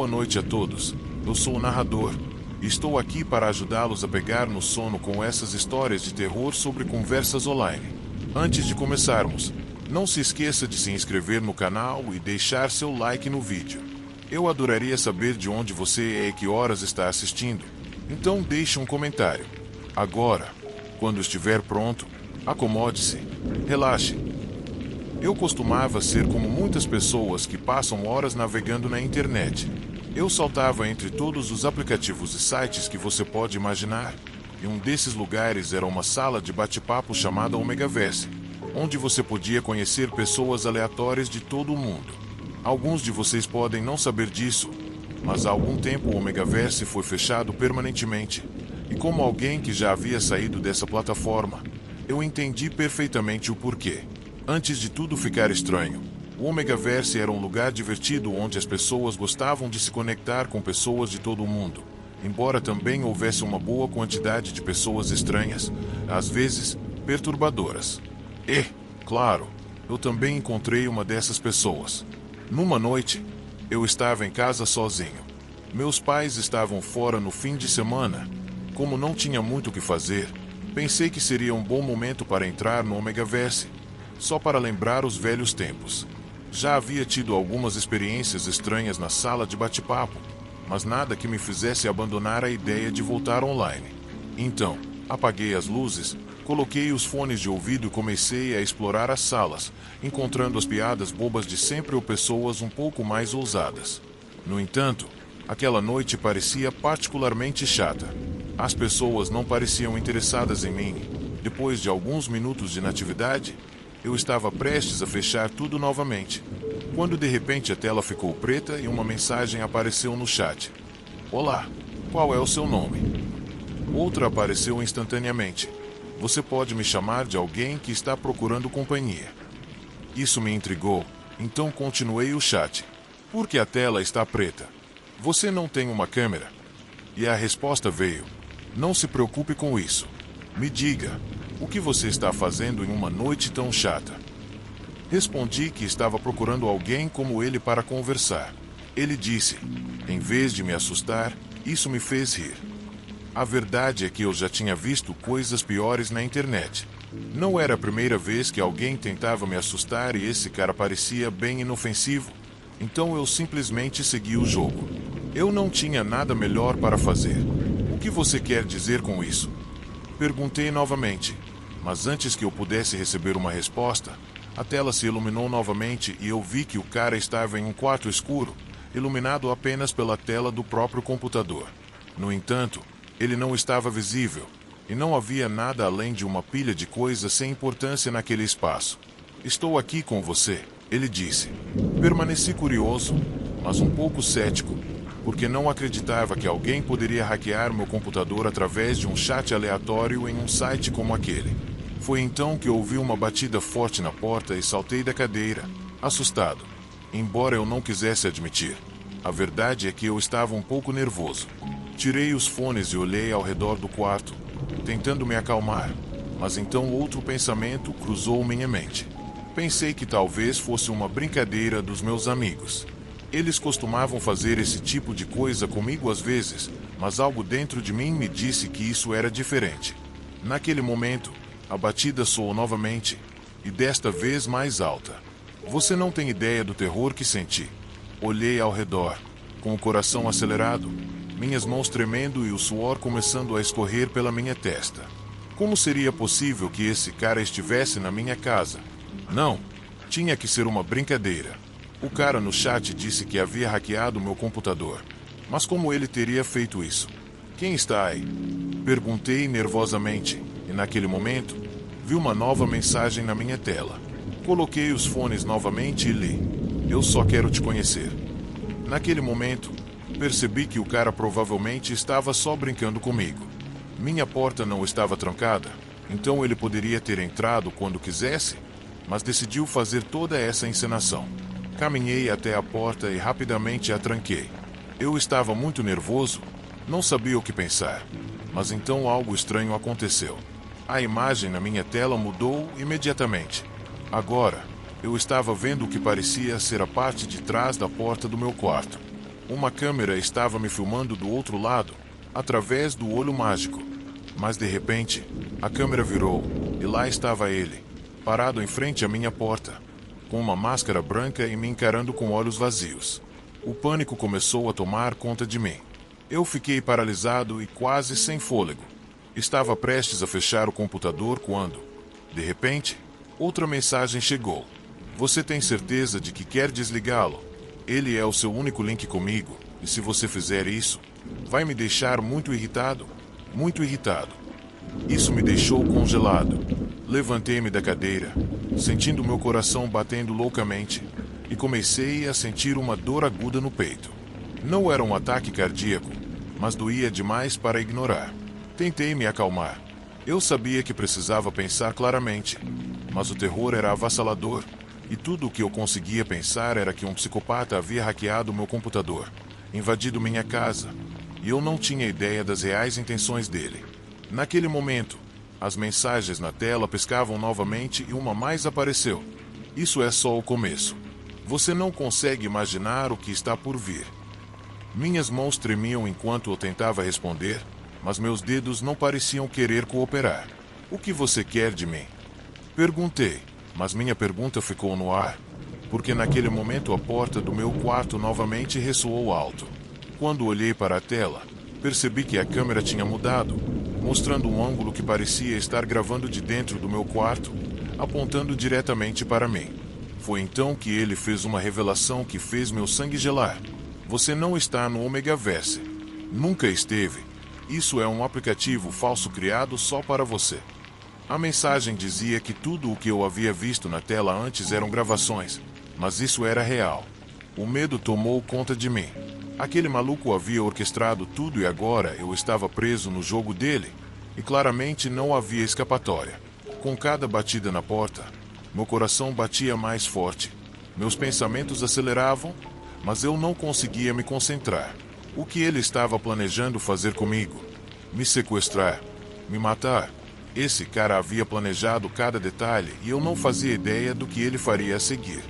Boa noite a todos. Eu sou o narrador e estou aqui para ajudá-los a pegar no sono com essas histórias de terror sobre conversas online. Antes de começarmos, não se esqueça de se inscrever no canal e deixar seu like no vídeo. Eu adoraria saber de onde você é e que horas está assistindo, então deixe um comentário. Agora, quando estiver pronto, acomode-se, relaxe. Eu costumava ser como muitas pessoas que passam horas navegando na internet. Eu saltava entre todos os aplicativos e sites que você pode imaginar, e um desses lugares era uma sala de bate-papo chamada Omegaverse, onde você podia conhecer pessoas aleatórias de todo o mundo. Alguns de vocês podem não saber disso, mas há algum tempo o Omegaverse foi fechado permanentemente, e como alguém que já havia saído dessa plataforma, eu entendi perfeitamente o porquê. Antes de tudo ficar estranho, o Omegaverse era um lugar divertido onde as pessoas gostavam de se conectar com pessoas de todo o mundo, embora também houvesse uma boa quantidade de pessoas estranhas, às vezes perturbadoras. E, claro, eu também encontrei uma dessas pessoas. Numa noite, eu estava em casa sozinho. Meus pais estavam fora no fim de semana. Como não tinha muito o que fazer, pensei que seria um bom momento para entrar no Omegaverse, só para lembrar os velhos tempos. Já havia tido algumas experiências estranhas na sala de bate-papo, mas nada que me fizesse abandonar a ideia de voltar online. Então, apaguei as luzes, coloquei os fones de ouvido e comecei a explorar as salas, encontrando as piadas bobas de sempre ou pessoas um pouco mais ousadas. No entanto, aquela noite parecia particularmente chata. As pessoas não pareciam interessadas em mim. Depois de alguns minutos de inatividade, eu estava prestes a fechar tudo novamente, quando de repente a tela ficou preta e uma mensagem apareceu no chat. Olá, qual é o seu nome? Outra apareceu instantaneamente. Você pode me chamar de alguém que está procurando companhia. Isso me intrigou, então continuei o chat. Por que a tela está preta? Você não tem uma câmera? E a resposta veio. Não se preocupe com isso. Me diga, o que você está fazendo em uma noite tão chata? Respondi que estava procurando alguém como ele para conversar. Ele disse, em vez de me assustar, isso me fez rir. A verdade é que eu já tinha visto coisas piores na internet. Não era a primeira vez que alguém tentava me assustar e esse cara parecia bem inofensivo, então eu simplesmente segui o jogo. Eu não tinha nada melhor para fazer. O que você quer dizer com isso? Perguntei novamente, mas antes que eu pudesse receber uma resposta, a tela se iluminou novamente e eu vi que o cara estava em um quarto escuro, iluminado apenas pela tela do próprio computador. No entanto, ele não estava visível, e não havia nada além de uma pilha de coisas sem importância naquele espaço. Estou aqui com você, ele disse. Permaneci curioso, mas um pouco cético, porque não acreditava que alguém poderia hackear meu computador através de um chat aleatório em um site como aquele. Foi então que ouvi uma batida forte na porta e saltei da cadeira, assustado, embora eu não quisesse admitir. A verdade é que eu estava um pouco nervoso. Tirei os fones e olhei ao redor do quarto, tentando me acalmar, mas então outro pensamento cruzou minha mente. Pensei que talvez fosse uma brincadeira dos meus amigos. Eles costumavam fazer esse tipo de coisa comigo às vezes, mas algo dentro de mim me disse que isso era diferente. Naquele momento, a batida soou novamente, e desta vez mais alta. Você não tem ideia do terror que senti. Olhei ao redor, com o coração acelerado, minhas mãos tremendo e o suor começando a escorrer pela minha testa. Como seria possível que esse cara estivesse na minha casa? Não, tinha que ser uma brincadeira. O cara no chat disse que havia hackeado meu computador. Mas como ele teria feito isso? Quem está aí? Perguntei nervosamente, e naquele momento, vi uma nova mensagem na minha tela. Coloquei os fones novamente e li. Eu só quero te conhecer. Naquele momento, percebi que o cara provavelmente estava só brincando comigo. Minha porta não estava trancada, então ele poderia ter entrado quando quisesse, mas decidiu fazer toda essa encenação. Caminhei até a porta e rapidamente a tranquei. Eu estava muito nervoso, não sabia o que pensar, mas então algo estranho aconteceu. A imagem na minha tela mudou imediatamente. Agora, eu estava vendo o que parecia ser a parte de trás da porta do meu quarto. Uma câmera estava me filmando do outro lado, através do olho mágico. Mas de repente, a câmera virou, e lá estava ele, parado em frente à minha porta, com uma máscara branca e me encarando com olhos vazios. O pânico começou a tomar conta de mim. Eu fiquei paralisado e quase sem fôlego. Estava prestes a fechar o computador quando, de repente, outra mensagem chegou. Você tem certeza de que quer desligá-lo? Ele é o seu único link comigo, e se você fizer isso, vai me deixar muito irritado. Muito irritado. Isso me deixou congelado. Levantei-me da cadeira, sentindo meu coração batendo loucamente, e comecei a sentir uma dor aguda no peito. Não era um ataque cardíaco, mas doía demais para ignorar. Tentei me acalmar. Eu sabia que precisava pensar claramente, mas o terror era avassalador, e tudo o que eu conseguia pensar era que um psicopata havia hackeado meu computador, invadido minha casa, e eu não tinha ideia das reais intenções dele. Naquele momento, as mensagens na tela piscavam novamente e uma mais apareceu. Isso é só o começo. Você não consegue imaginar o que está por vir. Minhas mãos tremiam enquanto eu tentava responder, mas meus dedos não pareciam querer cooperar. O que você quer de mim? Perguntei, mas minha pergunta ficou no ar, porque naquele momento a porta do meu quarto novamente ressoou alto. Quando olhei para a tela, percebi que a câmera tinha mudado, mostrando um ângulo que parecia estar gravando de dentro do meu quarto, apontando diretamente para mim. Foi então que ele fez uma revelação que fez meu sangue gelar. Você não está no Omegaverse. Nunca esteve. Isso é um aplicativo falso criado só para você. A mensagem dizia que tudo o que eu havia visto na tela antes eram gravações, mas isso era real. O medo tomou conta de mim. Aquele maluco havia orquestrado tudo e agora eu estava preso no jogo dele, e claramente não havia escapatória. Com cada batida na porta, meu coração batia mais forte. Meus pensamentos aceleravam, mas eu não conseguia me concentrar. O que ele estava planejando fazer comigo? Me sequestrar? Me matar? Esse cara havia planejado cada detalhe e eu não fazia ideia do que ele faria a seguir.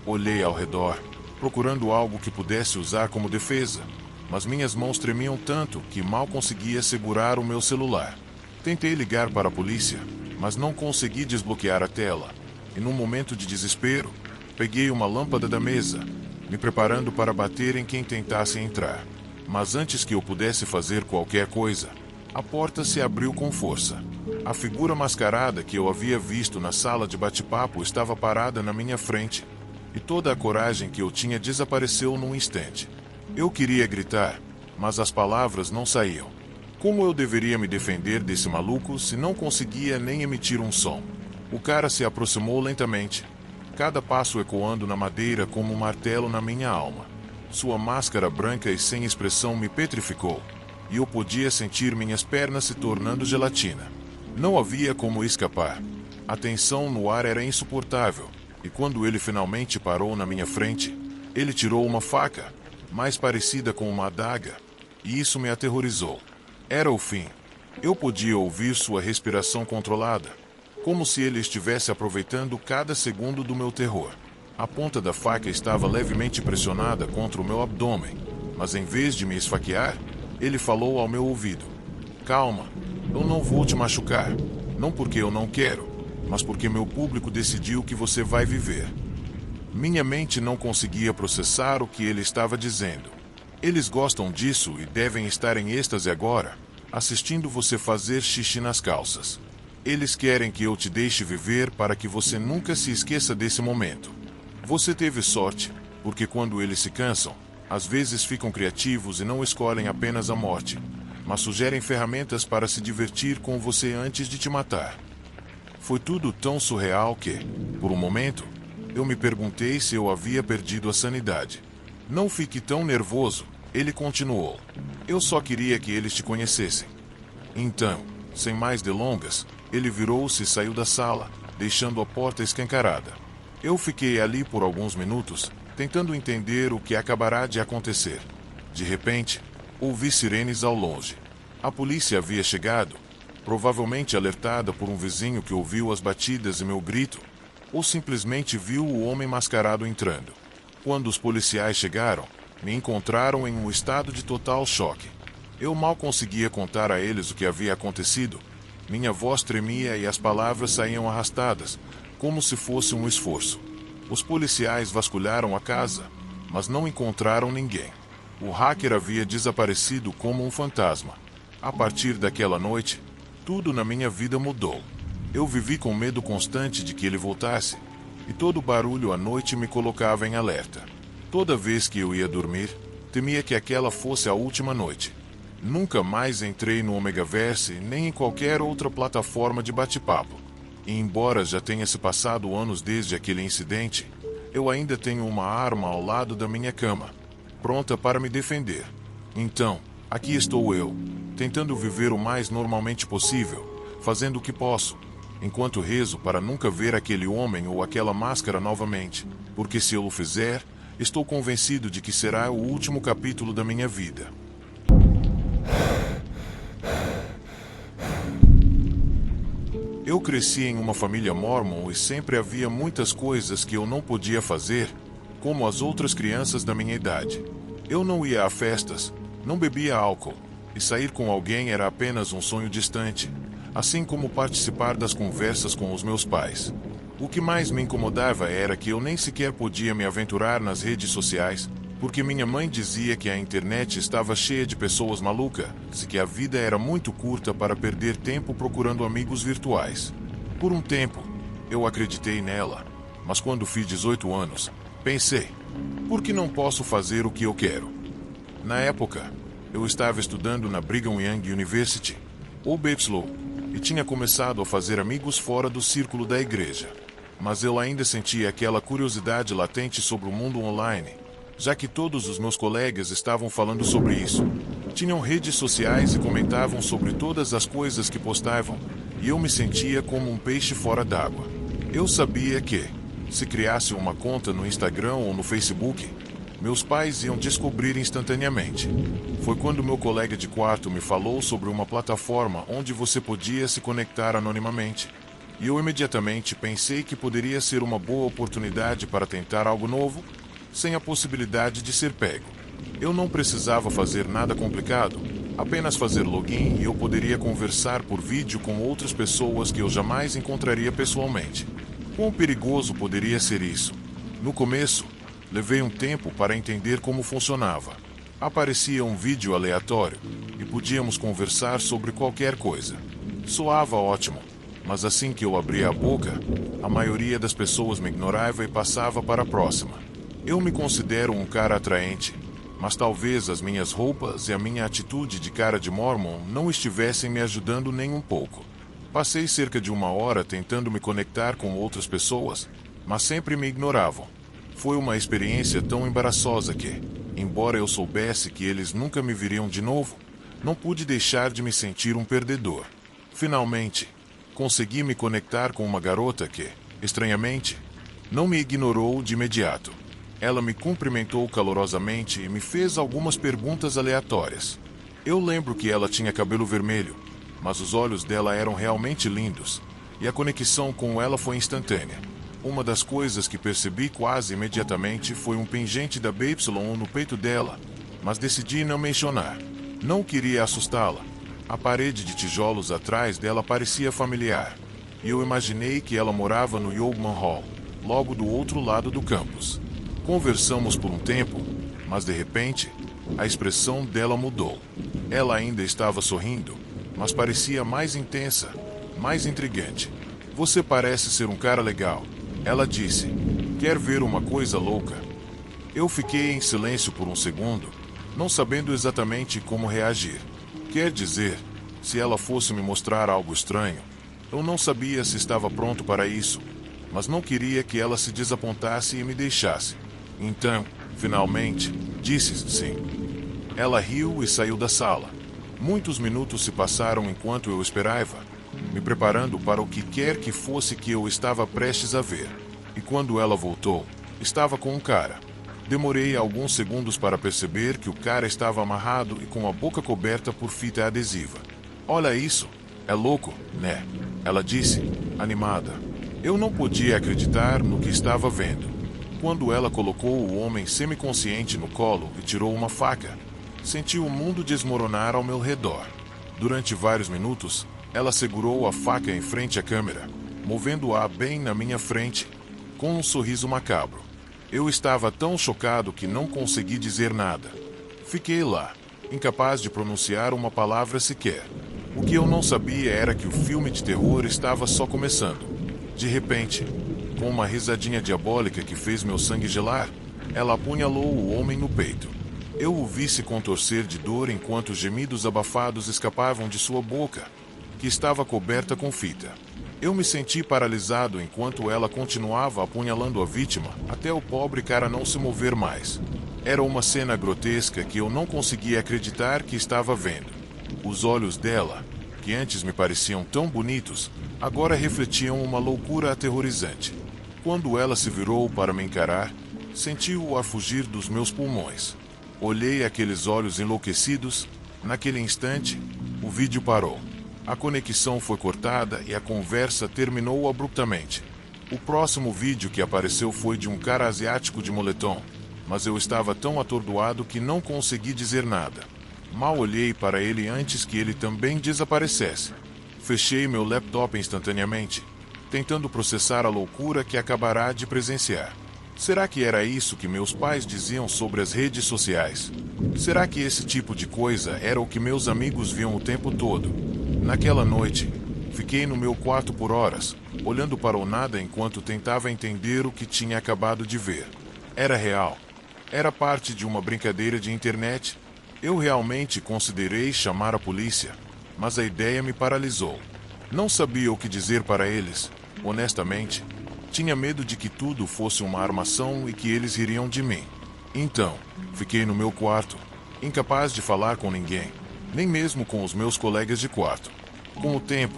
Olhei ao redor, procurando algo que pudesse usar como defesa, mas minhas mãos tremiam tanto que mal conseguia segurar o meu celular. Tentei ligar para a polícia, mas não consegui desbloquear a tela, e num momento de desespero, peguei uma lâmpada da mesa, me preparando para bater em quem tentasse entrar. Mas antes que eu pudesse fazer qualquer coisa, a porta se abriu com força. A figura mascarada que eu havia visto na sala de bate-papo estava parada na minha frente, e toda a coragem que eu tinha desapareceu num instante. Eu queria gritar, mas as palavras não saíam. Como eu deveria me defender desse maluco se não conseguia nem emitir um som? O cara se aproximou lentamente, cada passo ecoando na madeira como um martelo na minha alma. Sua máscara branca e sem expressão me petrificou, e eu podia sentir minhas pernas se tornando gelatina. Não havia como escapar. A tensão no ar era insuportável, e quando ele finalmente parou na minha frente, ele tirou uma faca, mais parecida com uma adaga, e isso me aterrorizou. Era o fim. Eu podia ouvir sua respiração controlada, como se ele estivesse aproveitando cada segundo do meu terror. A ponta da faca estava levemente pressionada contra o meu abdômen, mas em vez de me esfaquear, ele falou ao meu ouvido: "Calma, eu não vou te machucar. Não porque eu não quero, mas porque meu público decidiu que você vai viver." Minha mente não conseguia processar o que ele estava dizendo. Eles gostam disso e devem estar em êxtase agora, assistindo você fazer xixi nas calças. Eles querem que eu te deixe viver para que você nunca se esqueça desse momento. Você teve sorte, porque quando eles se cansam, às vezes ficam criativos e não escolhem apenas a morte, mas sugerem ferramentas para se divertir com você antes de te matar. Foi tudo tão surreal que, por um momento, eu me perguntei se eu havia perdido a sanidade. "Não fique tão nervoso", ele continuou. "Eu só queria que eles te conhecessem." Então, sem mais delongas, ele virou-se e saiu da sala, deixando a porta escancarada. Eu fiquei ali por alguns minutos, tentando entender o que acabará de acontecer. De repente, ouvi sirenes ao longe. A polícia havia chegado, provavelmente alertada por um vizinho que ouviu as batidas e meu grito, ou simplesmente viu o homem mascarado entrando. Quando os policiais chegaram, Me encontraram em um estado de total choque. Eu mal conseguia contar a eles o que havia acontecido. Minha voz tremia e as palavras saíam arrastadas, como se fosse um esforço. Os policiais vasculharam a casa, mas não encontraram ninguém. O hacker havia desaparecido como um fantasma. A partir daquela noite, tudo na minha vida mudou. Eu vivi com medo constante de que ele voltasse, e todo barulho à noite me colocava em alerta. Toda vez que eu ia dormir, temia que aquela fosse a última noite. Nunca mais entrei no Omegaverse nem em qualquer outra plataforma de bate-papo. E embora já tenha se passado anos desde aquele incidente, eu ainda tenho uma arma ao lado da minha cama, pronta para me defender. Então, aqui estou eu, tentando viver o mais normalmente possível, fazendo o que posso, enquanto rezo para nunca ver aquele homem ou aquela máscara novamente, porque se eu o fizer, estou convencido de que será o último capítulo da minha vida. Eu cresci em uma família mórmon e sempre havia muitas coisas que eu não podia fazer, como as outras crianças da minha idade. Eu não ia a festas, não bebia álcool, e sair com alguém era apenas um sonho distante, assim como participar das conversas com os meus pais. O que mais me incomodava era que eu nem sequer podia me aventurar nas redes sociais, porque minha mãe dizia que a internet estava cheia de pessoas malucas e que a vida era muito curta para perder tempo procurando amigos virtuais. Por um tempo, eu acreditei nela, mas quando fiz 18 anos, pensei, por que não posso fazer o que eu quero? Na época, eu estava estudando na Brigham Young University, ou BYU, e tinha começado a fazer amigos fora do círculo da igreja. Mas eu ainda sentia aquela curiosidade latente sobre o mundo online, já que todos os meus colegas estavam falando sobre isso. Tinham redes sociais e comentavam sobre todas as coisas que postavam, e eu me sentia como um peixe fora d'água. Eu sabia que, se criasse uma conta no Instagram ou no Facebook, meus pais iam descobrir instantaneamente. Foi quando meu colega de quarto me falou sobre uma plataforma onde você podia se conectar anonimamente. E eu imediatamente pensei que poderia ser uma boa oportunidade para tentar algo novo, sem a possibilidade de ser pego. Eu não precisava fazer nada complicado, apenas fazer login e eu poderia conversar por vídeo com outras pessoas que eu jamais encontraria pessoalmente. Quão perigoso poderia ser isso? No começo, levei um tempo para entender como funcionava. Aparecia um vídeo aleatório e podíamos conversar sobre qualquer coisa. Soava ótimo, mas assim que eu abria a boca, a maioria das pessoas me ignorava e passava para a próxima. Eu me considero um cara atraente, mas talvez as minhas roupas e a minha atitude de cara de Mormon não estivessem me ajudando nem um pouco. Passei cerca de 1 hora tentando me conectar com outras pessoas, mas sempre me ignoravam. Foi uma experiência tão embaraçosa que, embora eu soubesse que eles nunca me viriam de novo, não pude deixar de me sentir um perdedor. Finalmente, consegui me conectar com uma garota que, estranhamente, não me ignorou de imediato. Ela me cumprimentou calorosamente e me fez algumas perguntas aleatórias. Eu lembro que ela tinha cabelo vermelho, mas os olhos dela eram realmente lindos, e a conexão com ela foi instantânea. Uma das coisas que percebi quase imediatamente foi um pingente da BY no peito dela, mas decidi não mencionar. Não queria assustá-la. A parede de tijolos atrás dela parecia familiar, e eu imaginei que ela morava no Yeoman Hall, logo do outro lado do campus. Conversamos por um tempo, mas de repente, a expressão dela mudou. Ela ainda estava sorrindo, mas parecia mais intensa, mais intrigante. Você parece ser um cara legal, ela disse. Quer ver uma coisa louca? Eu fiquei em silêncio por um segundo, não sabendo exatamente como reagir. Quer dizer, se ela fosse me mostrar algo estranho, eu não sabia se estava pronto para isso, mas não queria que ela se desapontasse e me deixasse. Então, finalmente, disse sim. Ela riu e saiu da sala. Muitos minutos se passaram enquanto eu esperava, me preparando para o que quer que fosse que eu estava prestes a ver. E quando ela voltou, estava com um cara. Demorei alguns segundos para perceber que o cara estava amarrado e com a boca coberta por fita adesiva. Olha isso, é louco, né? Ela disse, animada. Eu não podia acreditar no que estava vendo. Quando ela colocou o homem semiconsciente no colo e tirou uma faca, senti o mundo desmoronar ao meu redor. Durante vários minutos, ela segurou a faca em frente à câmera, movendo-a bem na minha frente, com um sorriso macabro. Eu estava tão chocado que não consegui dizer nada. Fiquei lá, incapaz de pronunciar uma palavra sequer. O que eu não sabia era que o filme de terror estava só começando. De repente, com uma risadinha diabólica que fez meu sangue gelar, ela apunhalou o homem no peito. Eu o vi se contorcer de dor enquanto gemidos abafados escapavam de sua boca, que estava coberta com fita. Eu me senti paralisado enquanto ela continuava apunhalando a vítima até o pobre cara não se mover mais. Era uma cena grotesca que eu não conseguia acreditar que estava vendo. Os olhos dela, que antes me pareciam tão bonitos, agora refletiam uma loucura aterrorizante. Quando ela se virou para me encarar, senti o ar fugir dos meus pulmões. Olhei aqueles olhos enlouquecidos. Naquele instante, o vídeo parou. A conexão foi cortada e a conversa terminou abruptamente. O próximo vídeo que apareceu foi de um cara asiático de moletom, mas eu estava tão atordoado que não consegui dizer nada. Mal olhei para ele antes que ele também desaparecesse. Fechei meu laptop instantaneamente, tentando processar a loucura que acabará de presenciar. Será que era isso que meus pais diziam sobre as redes sociais? Será que esse tipo de coisa era o que meus amigos viam o tempo todo? Naquela noite, fiquei no meu quarto por horas, olhando para o nada enquanto tentava entender o que tinha acabado de ver. Era real. Era parte de uma brincadeira de internet. Eu realmente considerei chamar a polícia, mas a ideia me paralisou. Não sabia o que dizer para eles, honestamente. Tinha medo de que tudo fosse uma armação e que eles ririam de mim. Então, fiquei no meu quarto, incapaz de falar com ninguém, nem mesmo com os meus colegas de quarto. Com o tempo,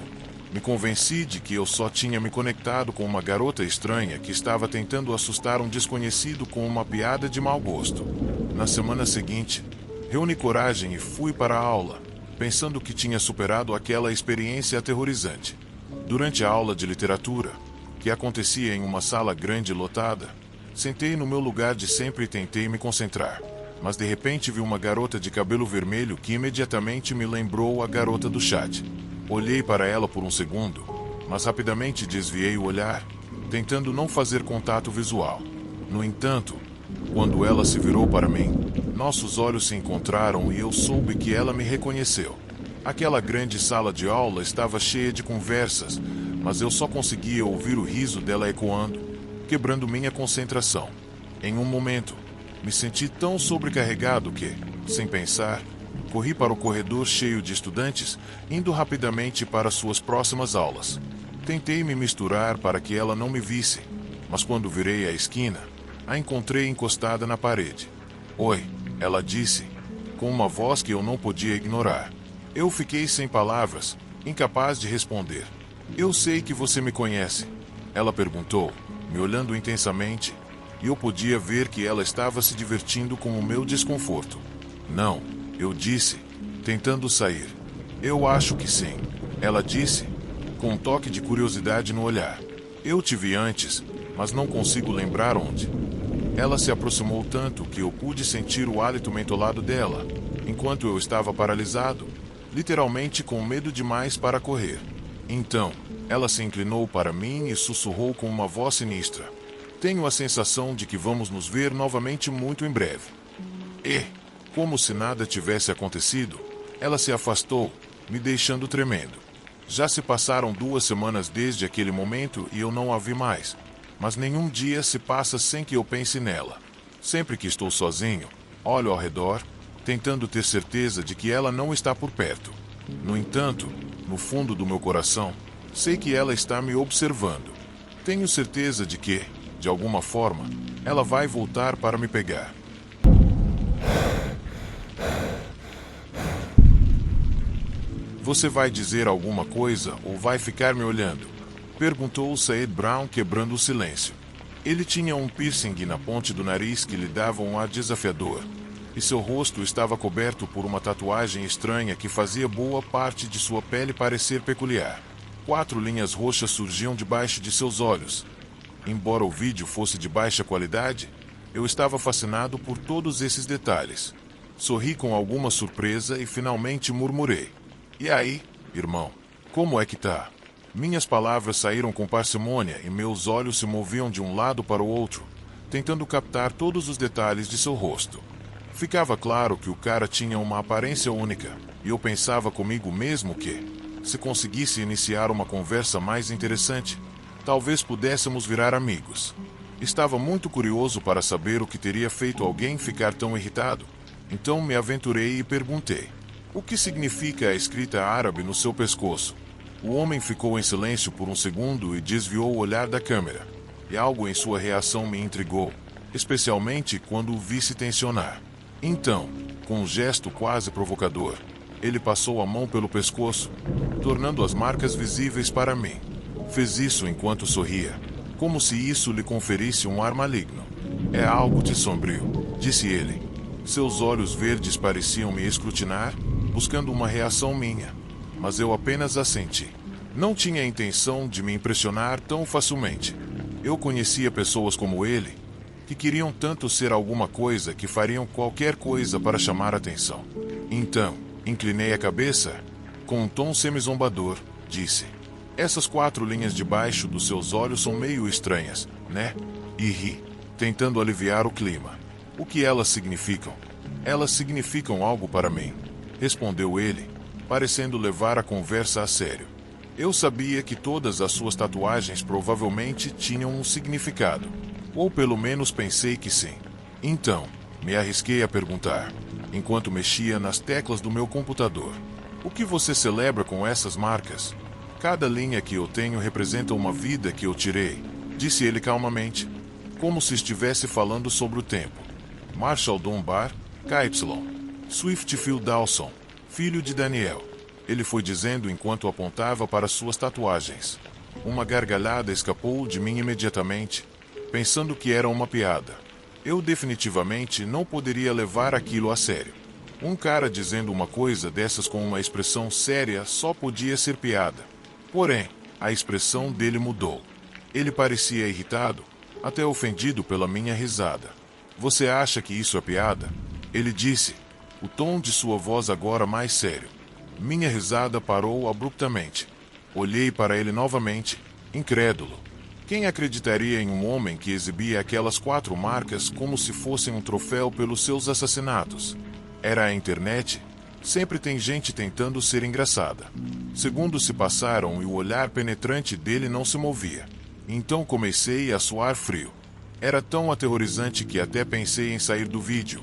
me convenci de que eu só tinha me conectado com uma garota estranha que estava tentando assustar um desconhecido com uma piada de mau gosto. Na semana seguinte, reuni coragem e fui para a aula, pensando que tinha superado aquela experiência aterrorizante. Durante a aula de literatura, que acontecia em uma sala grande e lotada, sentei no meu lugar de sempre e tentei me concentrar. Mas de repente vi uma garota de cabelo vermelho que imediatamente me lembrou a garota do chat. Olhei para ela por um segundo, mas rapidamente desviei o olhar, tentando não fazer contato visual. No entanto, quando ela se virou para mim, nossos olhos se encontraram e eu soube que ela me reconheceu. Aquela grande sala de aula estava cheia de conversas, mas eu só conseguia ouvir o riso dela ecoando, quebrando minha concentração. Em um momento, me senti tão sobrecarregado que, sem pensar, corri para o corredor cheio de estudantes, indo rapidamente para suas próximas aulas. Tentei me misturar para que ela não me visse, mas quando virei a esquina, a encontrei encostada na parede. "Oi", ela disse, com uma voz que eu não podia ignorar. Eu fiquei sem palavras, incapaz de responder. "Eu sei que você me conhece", ela perguntou, me olhando intensamente, e eu podia ver que ela estava se divertindo com o meu desconforto. "Não", eu disse, tentando sair. "Eu acho que sim", ela disse, com um toque de curiosidade no olhar. "Eu te vi antes, mas não consigo lembrar onde." Ela se aproximou tanto que eu pude sentir o hálito mentolado dela, enquanto eu estava paralisado, literalmente com medo demais para correr. Então, ela se inclinou para mim e sussurrou com uma voz sinistra: "Tenho a sensação de que vamos nos ver novamente muito em breve." E, como se nada tivesse acontecido, ela se afastou, me deixando tremendo. Já se passaram 2 semanas desde aquele momento e eu não a vi mais, mas nenhum dia se passa sem que eu pense nela. Sempre que estou sozinho, olho ao redor, tentando ter certeza de que ela não está por perto. No entanto, no fundo do meu coração, sei que ela está me observando. Tenho certeza de que, de alguma forma, ela vai voltar para me pegar. "Você vai dizer alguma coisa ou vai ficar me olhando?" perguntou Said Brown, quebrando o silêncio. Ele tinha um piercing na ponte do nariz que lhe dava um ar desafiador, e seu rosto estava coberto por uma tatuagem estranha que fazia boa parte de sua pele parecer peculiar. 4 linhas roxas surgiam debaixo de seus olhos, Embora o vídeo fosse de baixa qualidade, eu estava fascinado por todos esses detalhes. Sorri com alguma surpresa e finalmente murmurei: "E aí, irmão, como é que tá?" Minhas palavras saíram com parcimônia e meus olhos se moviam de um lado para o outro, tentando captar todos os detalhes de seu rosto. Ficava claro que o cara tinha uma aparência única, e eu pensava comigo mesmo que, se conseguisse iniciar uma conversa mais interessante, talvez pudéssemos virar amigos. Estava muito curioso para saber o que teria feito alguém ficar tão irritado, então me aventurei e perguntei: "O que significa a escrita árabe no seu pescoço?" O homem ficou em silêncio por um segundo e desviou o olhar da câmera, e algo em sua reação me intrigou, especialmente quando o vi se tensionar. Então, com um gesto quase provocador, ele passou a mão pelo pescoço, tornando as marcas visíveis para mim. Fez isso enquanto sorria, como se isso lhe conferisse um ar maligno. "É algo de sombrio", disse ele. Seus olhos verdes pareciam me escrutinar, buscando uma reação minha, mas eu apenas assenti. Não tinha a intenção de me impressionar tão facilmente. Eu conhecia pessoas como ele, que queriam tanto ser alguma coisa que fariam qualquer coisa para chamar atenção. Então, inclinei a cabeça, com um tom semi-zombador, disse: "Essas 4 linhas debaixo dos seus olhos são meio estranhas, né?" E ri, tentando aliviar o clima. "O que elas significam?" "Elas significam algo para mim", respondeu ele, parecendo levar a conversa a sério. Eu sabia que todas as suas tatuagens provavelmente tinham um significado, ou pelo menos pensei que sim. Então, me arrisquei a perguntar, enquanto mexia nas teclas do meu computador: "O que você celebra com essas marcas?" "Cada linha que eu tenho representa uma vida que eu tirei", disse ele calmamente, como se estivesse falando sobre o tempo. "Marshall Dunbar, KY. Swiftfield Dawson, filho de Daniel", ele foi dizendo enquanto apontava para suas tatuagens. Uma gargalhada escapou de mim imediatamente, pensando que era uma piada. Eu definitivamente não poderia levar aquilo a sério. Um cara dizendo uma coisa dessas com uma expressão séria só podia ser piada. Porém, a expressão dele mudou. Ele parecia irritado, até ofendido pela minha risada. "Você acha que isso é piada?" ele disse, o tom de sua voz agora mais sério. Minha risada parou abruptamente. Olhei para ele novamente, incrédulo. Quem acreditaria em um homem que exibia aquelas 4 marcas como se fossem um troféu pelos seus assassinatos? Era a internet? Sempre tem gente tentando ser engraçada. Segundos se passaram e o olhar penetrante dele não se movia. Então comecei a suar frio. Era tão aterrorizante que até pensei em sair do vídeo,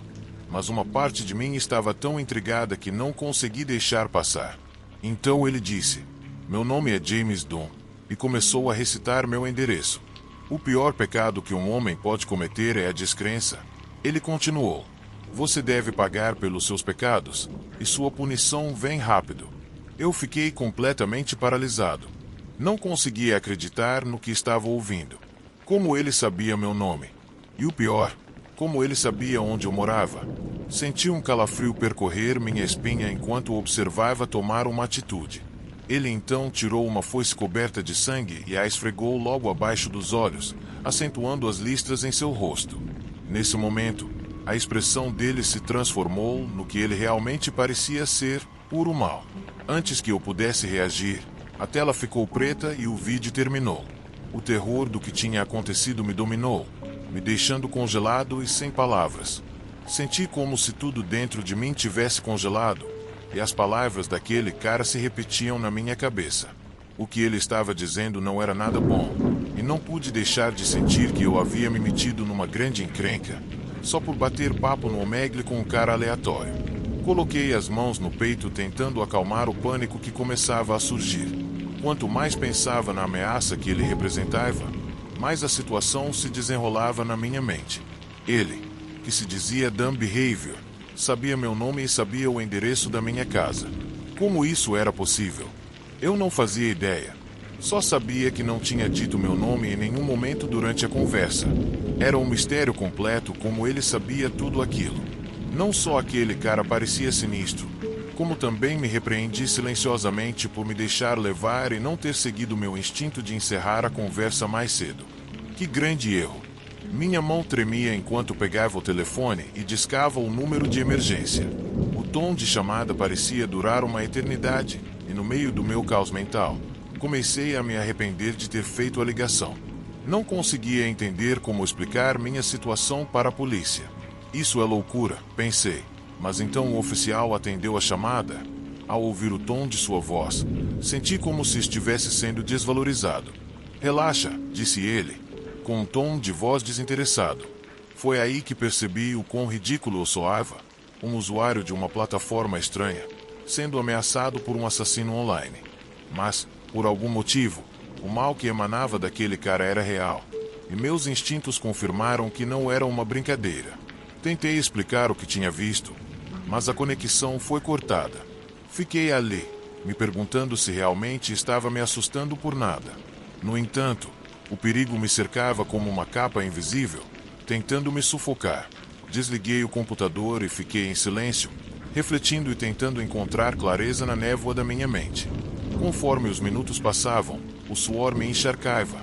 mas uma parte de mim estava tão intrigada que não consegui deixar passar. Então ele disse: "Meu nome é James Dunn", e começou a recitar meu endereço. "O pior pecado que um homem pode cometer é a descrença", ele continuou. "Você deve pagar pelos seus pecados, e sua punição vem rápido." Eu fiquei completamente paralisado. Não conseguia acreditar no que estava ouvindo. Como ele sabia meu nome? E o pior, como ele sabia onde eu morava? Senti um calafrio percorrer minha espinha enquanto o observava tomar uma atitude. Ele então tirou uma foice coberta de sangue e a esfregou logo abaixo dos olhos, acentuando as listras em seu rosto. Nesse momento, a expressão dele se transformou no que ele realmente parecia ser: puro mal. Antes que eu pudesse reagir, a tela ficou preta e o vídeo terminou. O terror do que tinha acontecido me dominou, me deixando congelado e sem palavras. Senti como se tudo dentro de mim tivesse congelado, e as palavras daquele cara se repetiam na minha cabeça. O que ele estava dizendo não era nada bom, e não pude deixar de sentir que eu havia me metido numa grande encrenca, só por bater papo no Omegle com um cara aleatório. Coloquei as mãos no peito tentando acalmar o pânico que começava a surgir. Quanto mais pensava na ameaça que ele representava, mais a situação se desenrolava na minha mente. Ele, que se dizia Dumb Behavior, sabia meu nome e sabia o endereço da minha casa. Como isso era possível? Eu não fazia ideia. Só sabia que não tinha dito meu nome em nenhum momento durante a conversa. Era um mistério completo como ele sabia tudo aquilo. Não só aquele cara parecia sinistro, como também me repreendi silenciosamente por me deixar levar e não ter seguido meu instinto de encerrar a conversa mais cedo. Que grande erro! Minha mão tremia enquanto pegava o telefone e discava o número de emergência. O tom de chamada parecia durar uma eternidade, e no meio do meu caos mental, comecei a me arrepender de ter feito a ligação. Não conseguia entender como explicar minha situação para a polícia. Isso é loucura, pensei, mas então o oficial atendeu a chamada. Ao ouvir o tom de sua voz, senti como se estivesse sendo desvalorizado. Relaxa, disse ele, com um tom de voz desinteressado. Foi aí que percebi o quão ridículo eu soava, um usuário de uma plataforma estranha, sendo ameaçado por um assassino online. Mas, por algum motivo, o mal que emanava daquele cara era real, e meus instintos confirmaram que não era uma brincadeira. Tentei explicar o que tinha visto, mas a conexão foi cortada. Fiquei ali, me perguntando se realmente estava me assustando por nada. No entanto, o perigo me cercava como uma capa invisível, tentando me sufocar. Desliguei o computador e fiquei em silêncio, refletindo e tentando encontrar clareza na névoa da minha mente. Conforme os minutos passavam, o suor me encharcava,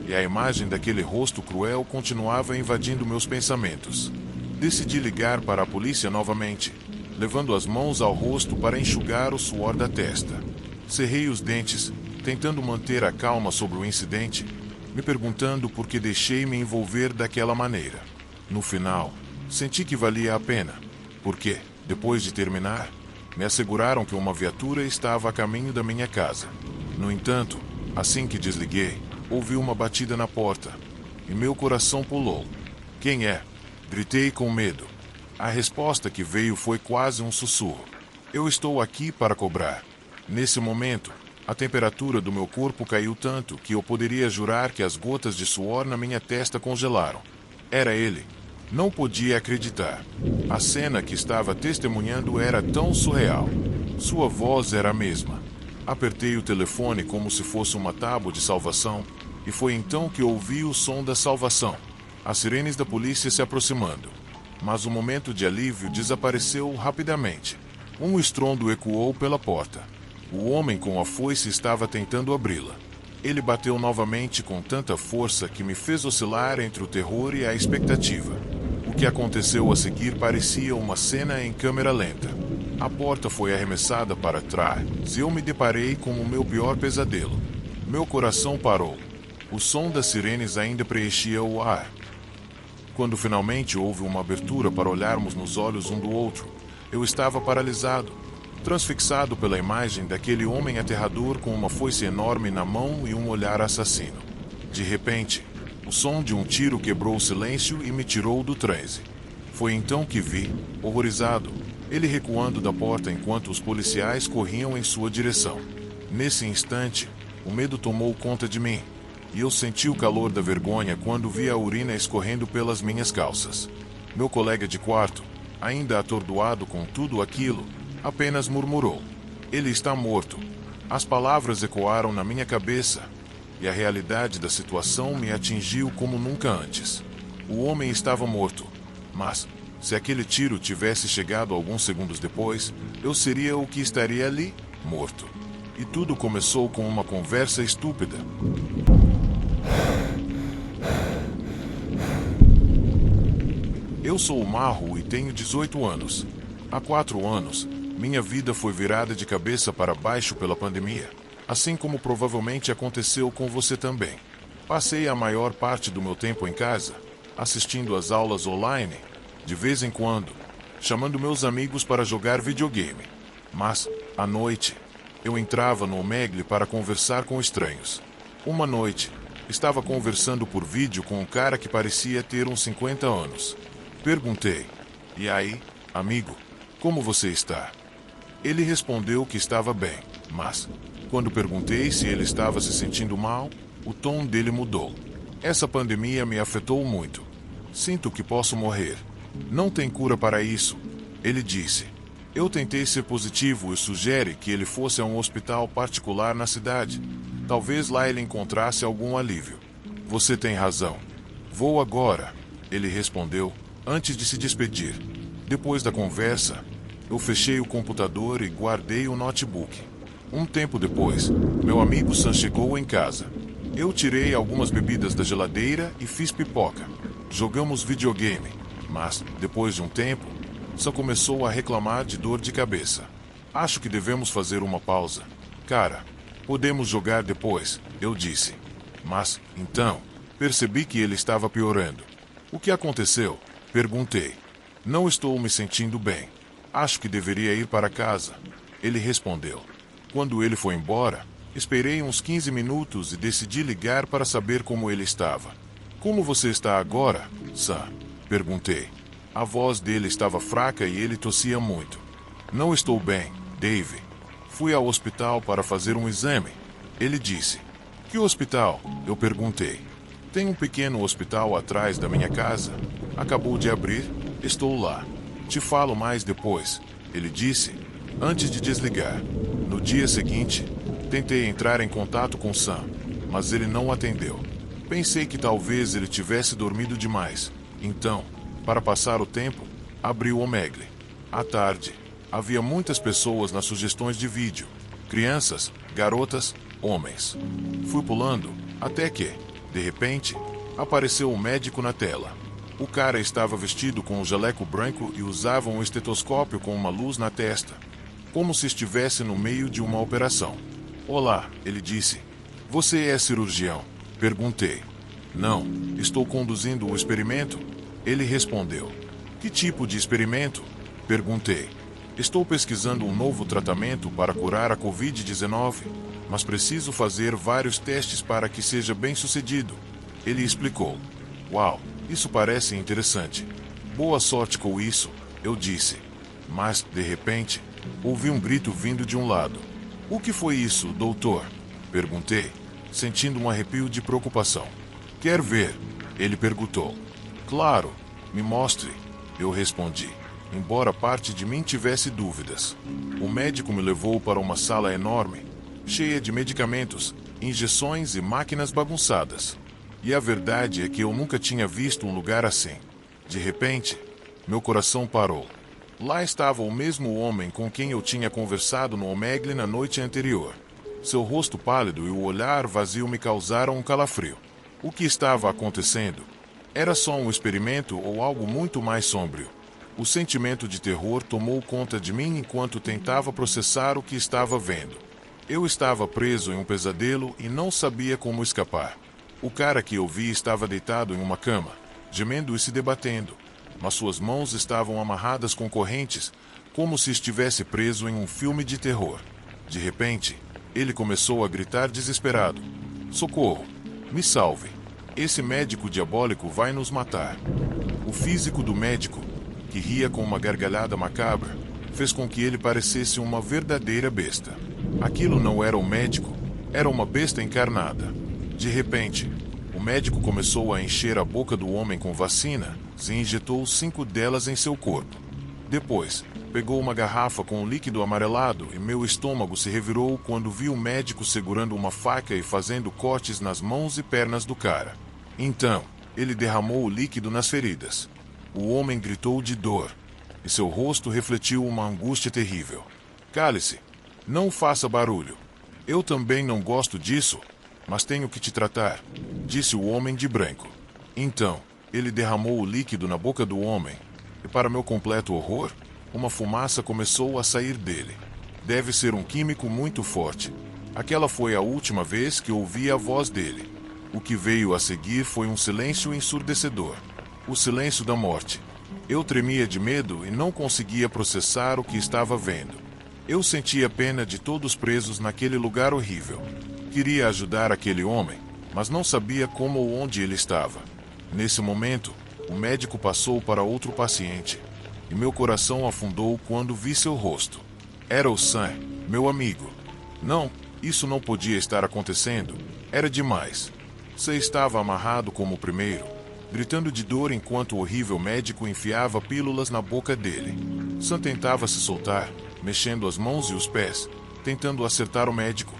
e a imagem daquele rosto cruel continuava invadindo meus pensamentos. Decidi ligar para a polícia novamente, levando as mãos ao rosto para enxugar o suor da testa. Cerrei os dentes, tentando manter a calma sobre o incidente, me perguntando por que deixei me envolver daquela maneira. No final, senti que valia a pena, porque, depois de terminar, me asseguraram que uma viatura estava a caminho da minha casa. No entanto, assim que desliguei, ouvi uma batida na porta, e meu coração pulou. Quem é? Gritei com medo. A resposta que veio foi quase um sussurro. Eu estou aqui para cobrar. Nesse momento, a temperatura do meu corpo caiu tanto que eu poderia jurar que as gotas de suor na minha testa congelaram. Era ele. Não podia acreditar. A cena que estava testemunhando era tão surreal. Sua voz era a mesma. Apertei o telefone como se fosse uma tábua de salvação, e foi então que ouvi o som da salvação. As sirenes da polícia se aproximando. Mas o momento de alívio desapareceu rapidamente. Um estrondo ecoou pela porta. O homem com a foice estava tentando abri-la. Ele bateu novamente com tanta força que me fez oscilar entre o terror e a expectativa. O que aconteceu a seguir parecia uma cena em câmera lenta. A porta foi arremessada para trás e eu me deparei com o meu pior pesadelo. Meu coração parou. O som das sirenes ainda preenchia o ar. Quando finalmente houve uma abertura para olharmos nos olhos um do outro, eu estava paralisado, transfixado pela imagem daquele homem aterrador com uma foice enorme na mão e um olhar assassino. De repente, o som de um tiro quebrou o silêncio e me tirou do transe. Foi então que vi, horrorizado, ele recuando da porta enquanto os policiais corriam em sua direção. Nesse instante, o medo tomou conta de mim, e eu senti o calor da vergonha quando vi a urina escorrendo pelas minhas calças. Meu colega de quarto, ainda atordoado com tudo aquilo, apenas murmurou: "Ele está morto." As palavras ecoaram na minha cabeça, e a realidade da situação me atingiu como nunca antes. O homem estava morto, mas, se aquele tiro tivesse chegado alguns segundos depois, eu seria o que estaria ali, morto. E tudo começou com uma conversa estúpida. Eu sou o Marro e tenho 18 anos. Há 4 anos, minha vida foi virada de cabeça para baixo pela pandemia, assim como provavelmente aconteceu com você também. Passei a maior parte do meu tempo em casa, assistindo às aulas online, de vez em quando, chamando meus amigos para jogar videogame. Mas, à noite, eu entrava no Omegle para conversar com estranhos. Uma noite, estava conversando por vídeo com um cara que parecia ter uns 50 anos. Perguntei: "E aí, amigo, como você está?" Ele respondeu que estava bem, mas, quando perguntei se ele estava se sentindo mal, o tom dele mudou. "Essa pandemia me afetou muito. Sinto que posso morrer. Não tem cura para isso," ele disse. Eu tentei ser positivo e sugere que ele fosse a um hospital particular na cidade. Talvez lá ele encontrasse algum alívio. "Você tem razão. Vou agora," ele respondeu, antes de se despedir. Depois da conversa, eu fechei o computador e guardei o notebook. Um tempo depois, meu amigo Sam chegou em casa. Eu tirei algumas bebidas da geladeira e fiz pipoca. Jogamos videogame, mas, depois de um tempo, Sam começou a reclamar de dor de cabeça. Acho que devemos fazer uma pausa. Cara, podemos jogar depois, eu disse. Mas, então, percebi que ele estava piorando. O que aconteceu? Perguntei. Não estou me sentindo bem. Acho que deveria ir para casa. Ele respondeu. Quando ele foi embora, esperei uns 15 minutos e decidi ligar para saber como ele estava. Como você está agora, Sam? Perguntei. A voz dele estava fraca e ele tossia muito. Não estou bem, Dave. Fui ao hospital para fazer um exame. Ele disse. Que hospital? Eu perguntei. Tem um pequeno hospital atrás da minha casa. Acabou de abrir. Estou lá. Te falo mais depois. Ele disse, antes de desligar. No dia seguinte, tentei entrar em contato com Sam, mas ele não atendeu. Pensei que talvez ele tivesse dormido demais. Então, para passar o tempo, abri o Omegle. À tarde, havia muitas pessoas nas sugestões de vídeo. Crianças, garotas, homens. Fui pulando, até que, de repente, apareceu um médico na tela. O cara estava vestido com um jaleco branco e usava um estetoscópio com uma luz na testa, como se estivesse no meio de uma operação. Olá, ele disse. Você é cirurgião? Perguntei. Não, estou conduzindo o experimento. Ele respondeu. Que tipo de experimento? Perguntei. Estou pesquisando um novo tratamento para curar a Covid-19, mas preciso fazer vários testes para que seja bem-sucedido. Ele explicou. Uau, isso parece interessante. Boa sorte com isso, eu disse. Mas, de repente, ouvi um grito vindo de um lado. O que foi isso, doutor? Perguntei, sentindo um arrepio de preocupação. Quer ver? Ele perguntou. Claro, me mostre, eu respondi, embora parte de mim tivesse dúvidas. O médico me levou para uma sala enorme, cheia de medicamentos, injeções e máquinas bagunçadas. E a verdade é que eu nunca tinha visto um lugar assim. De repente, meu coração parou. Lá estava o mesmo homem com quem eu tinha conversado no Omegle na noite anterior. Seu rosto pálido e o olhar vazio me causaram um calafrio. O que estava acontecendo? Era só um experimento ou algo muito mais sombrio? O sentimento de terror tomou conta de mim enquanto tentava processar o que estava vendo. Eu estava preso em um pesadelo e não sabia como escapar. O cara que eu vi estava deitado em uma cama, gemendo e se debatendo, mas suas mãos estavam amarradas com correntes, como se estivesse preso em um filme de terror. De repente, ele começou a gritar desesperado. Socorro! Me salve! Esse médico diabólico vai nos matar. O físico do médico, que ria com uma gargalhada macabra, fez com que ele parecesse uma verdadeira besta. Aquilo não era um médico, era uma besta encarnada. De repente, o médico começou a encher a boca do homem com vacina e injetou 5 delas em seu corpo. Depois, pegou uma garrafa com um líquido amarelado e meu estômago se revirou quando vi o médico segurando uma faca e fazendo cortes nas mãos e pernas do cara. Então, ele derramou o líquido nas feridas. O homem gritou de dor, e seu rosto refletiu uma angústia terrível. Cale-se, não faça barulho. Eu também não gosto disso, mas tenho que te tratar, disse o homem de branco. Então, ele derramou o líquido na boca do homem, e para meu completo horror, uma fumaça começou a sair dele. Deve ser um químico muito forte. Aquela foi a última vez que ouvi a voz dele. O que veio a seguir foi um silêncio ensurdecedor. O silêncio da morte. Eu tremia de medo e não conseguia processar o que estava vendo. Eu sentia pena de todos presos naquele lugar horrível. Queria ajudar aquele homem, mas não sabia como ou onde ele estava. Nesse momento, o médico passou para outro paciente, e meu coração afundou quando vi seu rosto. Era o Sam, meu amigo. Não, isso não podia estar acontecendo. Era demais. Sam estava amarrado como o primeiro, gritando de dor enquanto o horrível médico enfiava pílulas na boca dele. Sam tentava se soltar, mexendo as mãos e os pés, tentando acertar o médico.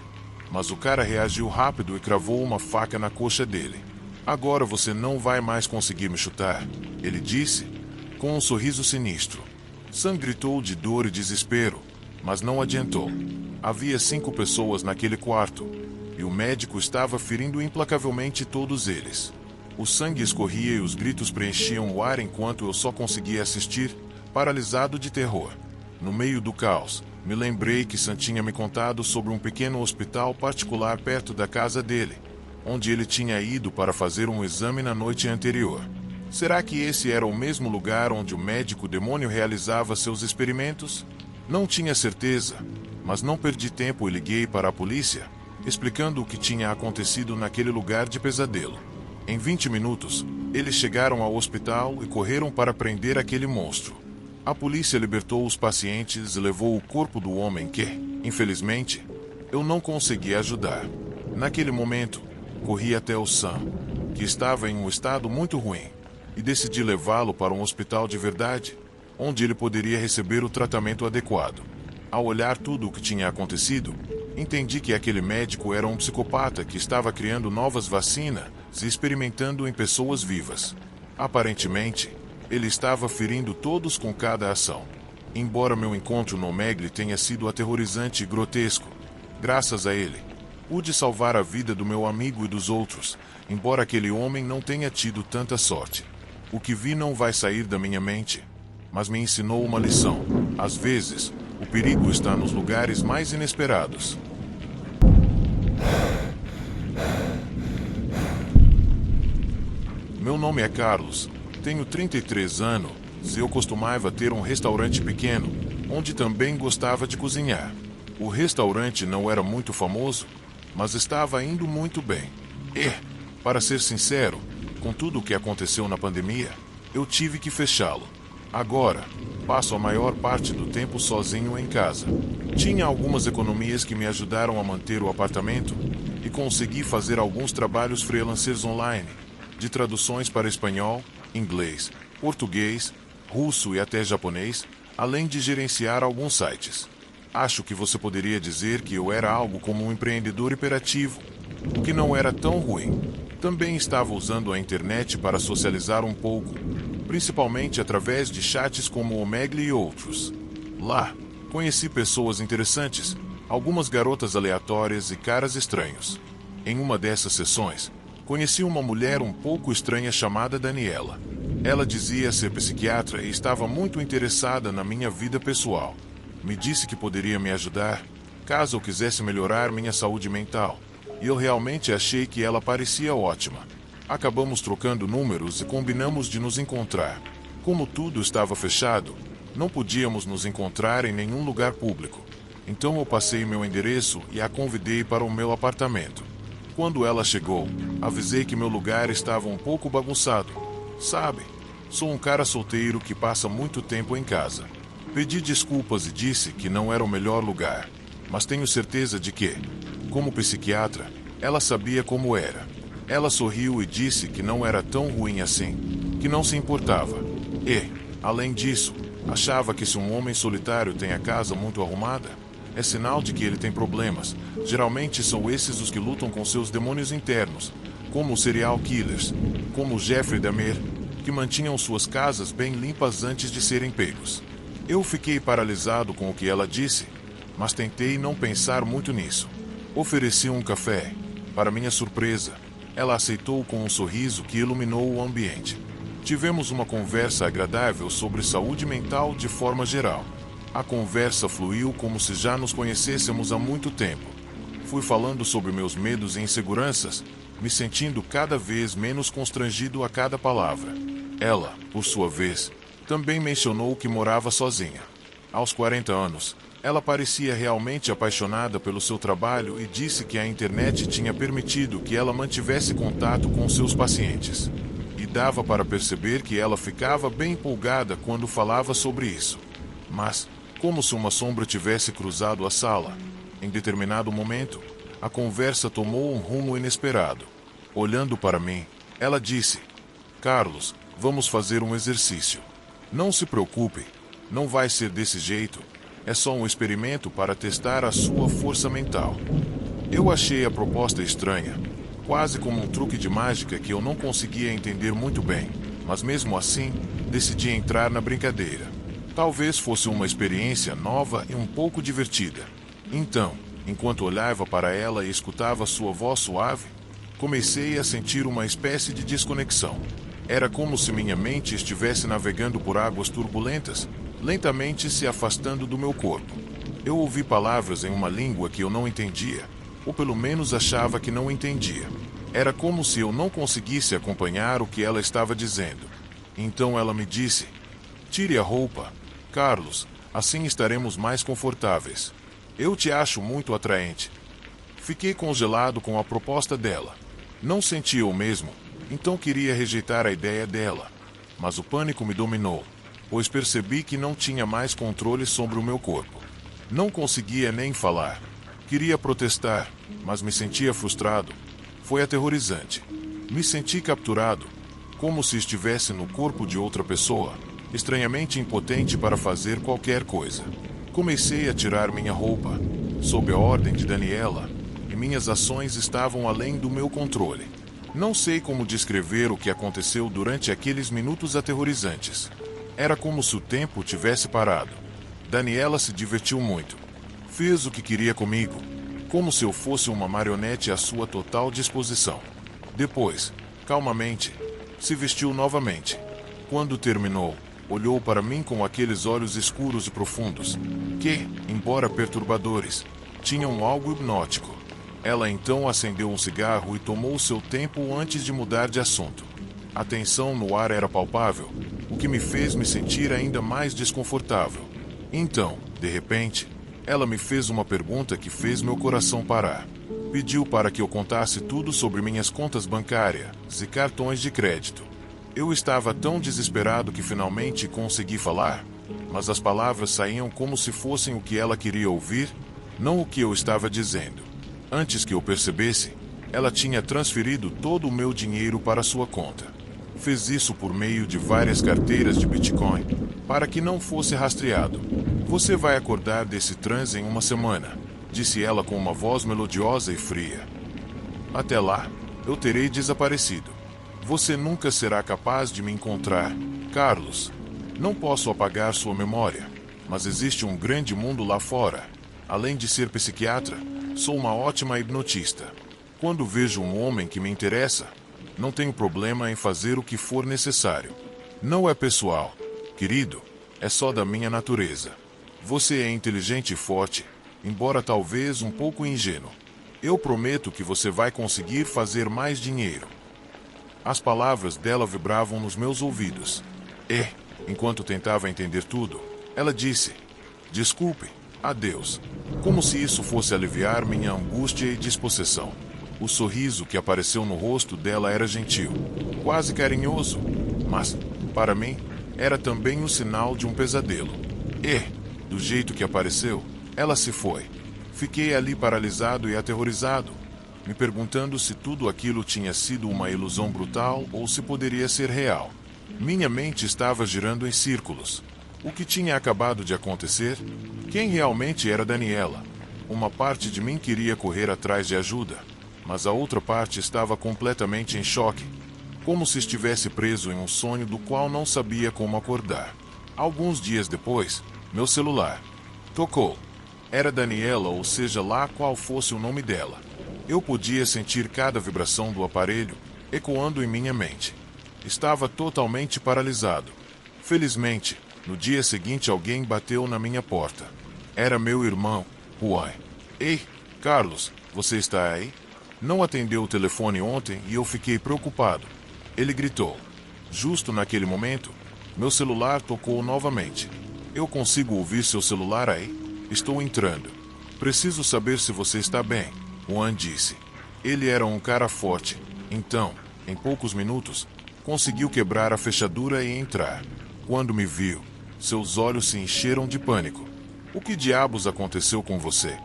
Mas o cara reagiu rápido e cravou uma faca na coxa dele. Agora você não vai mais conseguir me chutar, ele disse, com um sorriso sinistro. Sam gritou de dor e desespero, mas não adiantou. Havia 5 pessoas naquele quarto. e o médico estava ferindo implacavelmente todos eles. O sangue escorria e os gritos preenchiam o ar enquanto eu só conseguia assistir, paralisado de terror. No meio do caos, me lembrei que Sam tinha me contado sobre um pequeno hospital particular perto da casa dele, onde ele tinha ido para fazer um exame na noite anterior. Será que esse era o mesmo lugar onde o médico demônio realizava seus experimentos? Não tinha certeza, mas não perdi tempo e liguei para a polícia, explicando o que tinha acontecido naquele lugar de pesadelo. Em 20 minutos, eles chegaram ao hospital e correram para prender aquele monstro. A polícia libertou os pacientes e levou o corpo do homem que, infelizmente, eu não consegui ajudar. Naquele momento, corri até o Sam, que estava em um estado muito ruim, e decidi levá-lo para um hospital de verdade, onde ele poderia receber o tratamento adequado. Ao olhar tudo o que tinha acontecido, entendi que aquele médico era um psicopata que estava criando novas vacinas e experimentando em pessoas vivas. Aparentemente, ele estava ferindo todos com cada ação. Embora meu encontro no Omegle tenha sido aterrorizante e grotesco, graças a ele, pude salvar a vida do meu amigo e dos outros, embora aquele homem não tenha tido tanta sorte. O que vi não vai sair da minha mente, mas me ensinou uma lição. Às vezes, o perigo está nos lugares mais inesperados. Meu nome é Carlos, tenho 33 anos e eu costumava ter um restaurante pequeno, onde também gostava de cozinhar. O restaurante não era muito famoso, mas estava indo muito bem. E, para ser sincero, com tudo o que aconteceu na pandemia, eu tive que fechá-lo. Agora, passo a maior parte do tempo sozinho em casa. Tinha algumas economias que me ajudaram a manter o apartamento e consegui fazer alguns trabalhos freelancers online, de traduções para espanhol, inglês, português, russo e até japonês, além de gerenciar alguns sites. Acho que você poderia dizer que eu era algo como um empreendedor hiperativo, o que não era tão ruim. Também estava usando a internet para socializar um pouco, principalmente através de chats como o Omegle e outros. Lá, conheci pessoas interessantes, algumas garotas aleatórias e caras estranhos. Em uma dessas sessões, conheci uma mulher um pouco estranha chamada Daniela. Ela dizia ser psiquiatra e estava muito interessada na minha vida pessoal. Me disse que poderia me ajudar, caso eu quisesse melhorar minha saúde mental, e eu realmente achei que ela parecia ótima. Acabamos trocando números e combinamos de nos encontrar. Como tudo estava fechado, não podíamos nos encontrar em nenhum lugar público. Então eu passei meu endereço e a convidei para o meu apartamento. Quando ela chegou, avisei que meu lugar estava um pouco bagunçado. Sabe, sou um cara solteiro que passa muito tempo em casa. Pedi desculpas e disse que não era o melhor lugar, mas tenho certeza de que, como psiquiatra, ela sabia como era. Ela sorriu e disse que não era tão ruim assim, que não se importava. E, além disso, achava que se um homem solitário tem a casa muito arrumada, é sinal de que ele tem problemas. Geralmente são esses os que lutam com seus demônios internos, como os serial killers, como Jeffrey Dahmer, que mantinham suas casas bem limpas antes de serem pegos. Eu fiquei paralisado com o que ela disse, mas tentei não pensar muito nisso. Ofereci um café. Para minha surpresa, ela aceitou com um sorriso que iluminou o ambiente. Tivemos uma conversa agradável sobre saúde mental de forma geral. A conversa fluiu como se já nos conhecêssemos há muito tempo. Fui falando sobre meus medos e inseguranças, me sentindo cada vez menos constrangido a cada palavra. Ela, por sua vez, também mencionou que morava sozinha. Aos 40 anos, ela parecia realmente apaixonada pelo seu trabalho e disse que a internet tinha permitido que ela mantivesse contato com seus pacientes. E dava para perceber que ela ficava bem empolgada quando falava sobre isso. Mas, como se uma sombra tivesse cruzado a sala, em determinado momento, a conversa tomou um rumo inesperado. Olhando para mim, ela disse: "Carlos, vamos fazer um exercício. Não se preocupe, não vai ser desse jeito. É só um experimento para testar a sua força mental." Eu achei a proposta estranha, quase como um truque de mágica que eu não conseguia entender muito bem, mas mesmo assim, decidi entrar na brincadeira. Talvez fosse uma experiência nova e um pouco divertida. Então, Enquanto olhava para ela e escutava sua voz suave, comecei a sentir uma espécie de desconexão. Era como se minha mente estivesse navegando por águas turbulentas, lentamente se afastando do meu corpo. Eu ouvi palavras em uma língua que eu não entendia, ou pelo menos achava que não entendia. Era como se eu não conseguisse acompanhar o que ela estava dizendo. Então ela me disse: "Tire a roupa, Carlos, assim estaremos mais confortáveis. Eu te acho muito atraente." Fiquei congelado com a proposta dela. Não sentia o mesmo, então queria rejeitar a ideia dela. Mas o pânico me dominou, pois percebi que não tinha mais controle sobre o meu corpo. Não conseguia nem falar. Queria protestar, mas me sentia frustrado. Foi aterrorizante. Me senti capturado, como se estivesse no corpo de outra pessoa, estranhamente impotente para fazer qualquer coisa. Comecei a tirar minha roupa, sob a ordem de Daniela, e minhas ações estavam além do meu controle. Não sei como descrever o que aconteceu durante aqueles minutos aterrorizantes. Era como se o tempo tivesse parado. Daniela se divertiu muito. Fez o que queria comigo, como se eu fosse uma marionete à sua total disposição. Depois, calmamente, se vestiu novamente. Quando terminou, olhou para mim com aqueles olhos escuros e profundos, que, embora perturbadores, tinham algo hipnótico. Ela então acendeu um cigarro e tomou seu tempo antes de mudar de assunto. A tensão no ar era palpável, o que me fez me sentir ainda mais desconfortável. Então, de repente, ela me fez uma pergunta que fez meu coração parar. Pediu para que eu contasse tudo sobre minhas contas bancárias e cartões de crédito. Eu estava tão desesperado que finalmente consegui falar, mas as palavras saíam como se fossem o que ela queria ouvir, não o que eu estava dizendo. Antes que eu percebesse, ela tinha transferido todo o meu dinheiro para sua conta. Fez isso por meio de várias carteiras de Bitcoin, para que não fosse rastreado. "Você vai acordar desse transe em uma semana", disse ela com uma voz melodiosa e fria. "Até lá, eu terei desaparecido. Você nunca será capaz de me encontrar, Carlos. Não posso apagar sua memória, mas existe um grande mundo lá fora. Além de ser psiquiatra, sou uma ótima hipnotista. Quando vejo um homem que me interessa, não tenho problema em fazer o que for necessário. Não é pessoal, querido, é só da minha natureza. Você é inteligente e forte, embora talvez um pouco ingênuo. Eu prometo que você vai conseguir fazer mais dinheiro." As palavras dela vibravam nos meus ouvidos. E, enquanto tentava entender tudo, ela disse: "Desculpe, adeus." Como se isso fosse aliviar minha angústia e dispossessão. O sorriso que apareceu no rosto dela era gentil, quase carinhoso, mas, para mim, era também o sinal de um pesadelo. E, do jeito que apareceu, ela se foi. Fiquei ali paralisado e aterrorizado, me perguntando se tudo aquilo tinha sido uma ilusão brutal ou se poderia ser real. Minha mente estava girando em círculos. O que tinha acabado de acontecer? Quem realmente era Daniela? Uma parte de mim queria correr atrás de ajuda, mas a outra parte estava completamente em choque, como se estivesse preso em um sonho do qual não sabia como acordar. Alguns dias depois, meu celular tocou. Era Daniela, ou seja lá qual fosse o nome dela. Eu podia sentir cada vibração do aparelho ecoando em minha mente. Estava totalmente paralisado. Felizmente, no dia seguinte alguém bateu na minha porta. Era meu irmão, Juan. "Ei, Carlos, você está aí?" Não atendeu o telefone ontem e eu fiquei preocupado. Ele gritou. Justo naquele momento, meu celular tocou novamente. "Eu consigo ouvir seu celular aí? Estou entrando. Preciso saber se você está bem", Juan disse. Ele era um cara forte, então, em poucos minutos, conseguiu quebrar a fechadura e entrar. Quando me viu, seus olhos se encheram de pânico. "O que diabos aconteceu com você?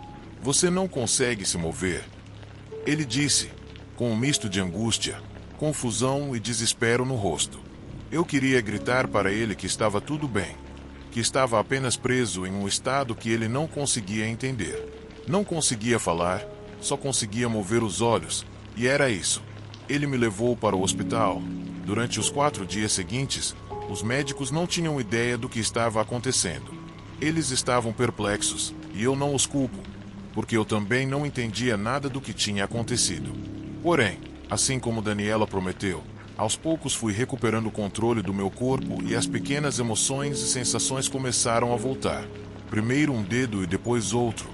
Você não consegue se mover?" Ele disse, com um misto de angústia, confusão e desespero no rosto. Eu queria gritar para ele que estava tudo bem, que estava apenas preso em um estado que ele não conseguia entender. Não conseguia falar, só conseguia mover os olhos, e era isso. Ele me levou para o hospital. Durante os 4 dias seguintes, os médicos não tinham ideia do que estava acontecendo. Eles estavam perplexos, e eu não os culpo. porque eu também não entendia nada do que tinha acontecido. Porém, assim como Daniela prometeu, aos poucos fui recuperando o controle do meu corpo e as pequenas emoções e sensações começaram a voltar. Primeiro um dedo e depois outro,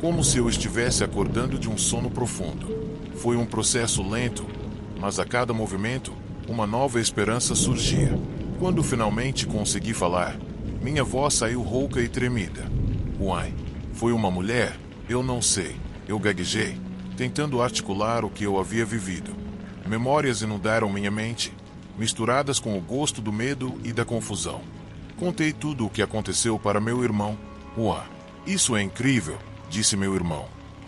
como se eu estivesse acordando de um sono profundo. Foi um processo lento, mas a cada movimento, uma nova esperança surgia. Quando finalmente consegui falar, minha voz saiu rouca e tremida. Uai, foi uma mulher? Eu não sei. Eu gaguejei, tentando articular o que eu havia vivido. Memórias inundaram minha mente, misturadas com o gosto do medo e da confusão. Contei tudo o que aconteceu para meu irmão. Uá, isso é incrível, disse meu irmão.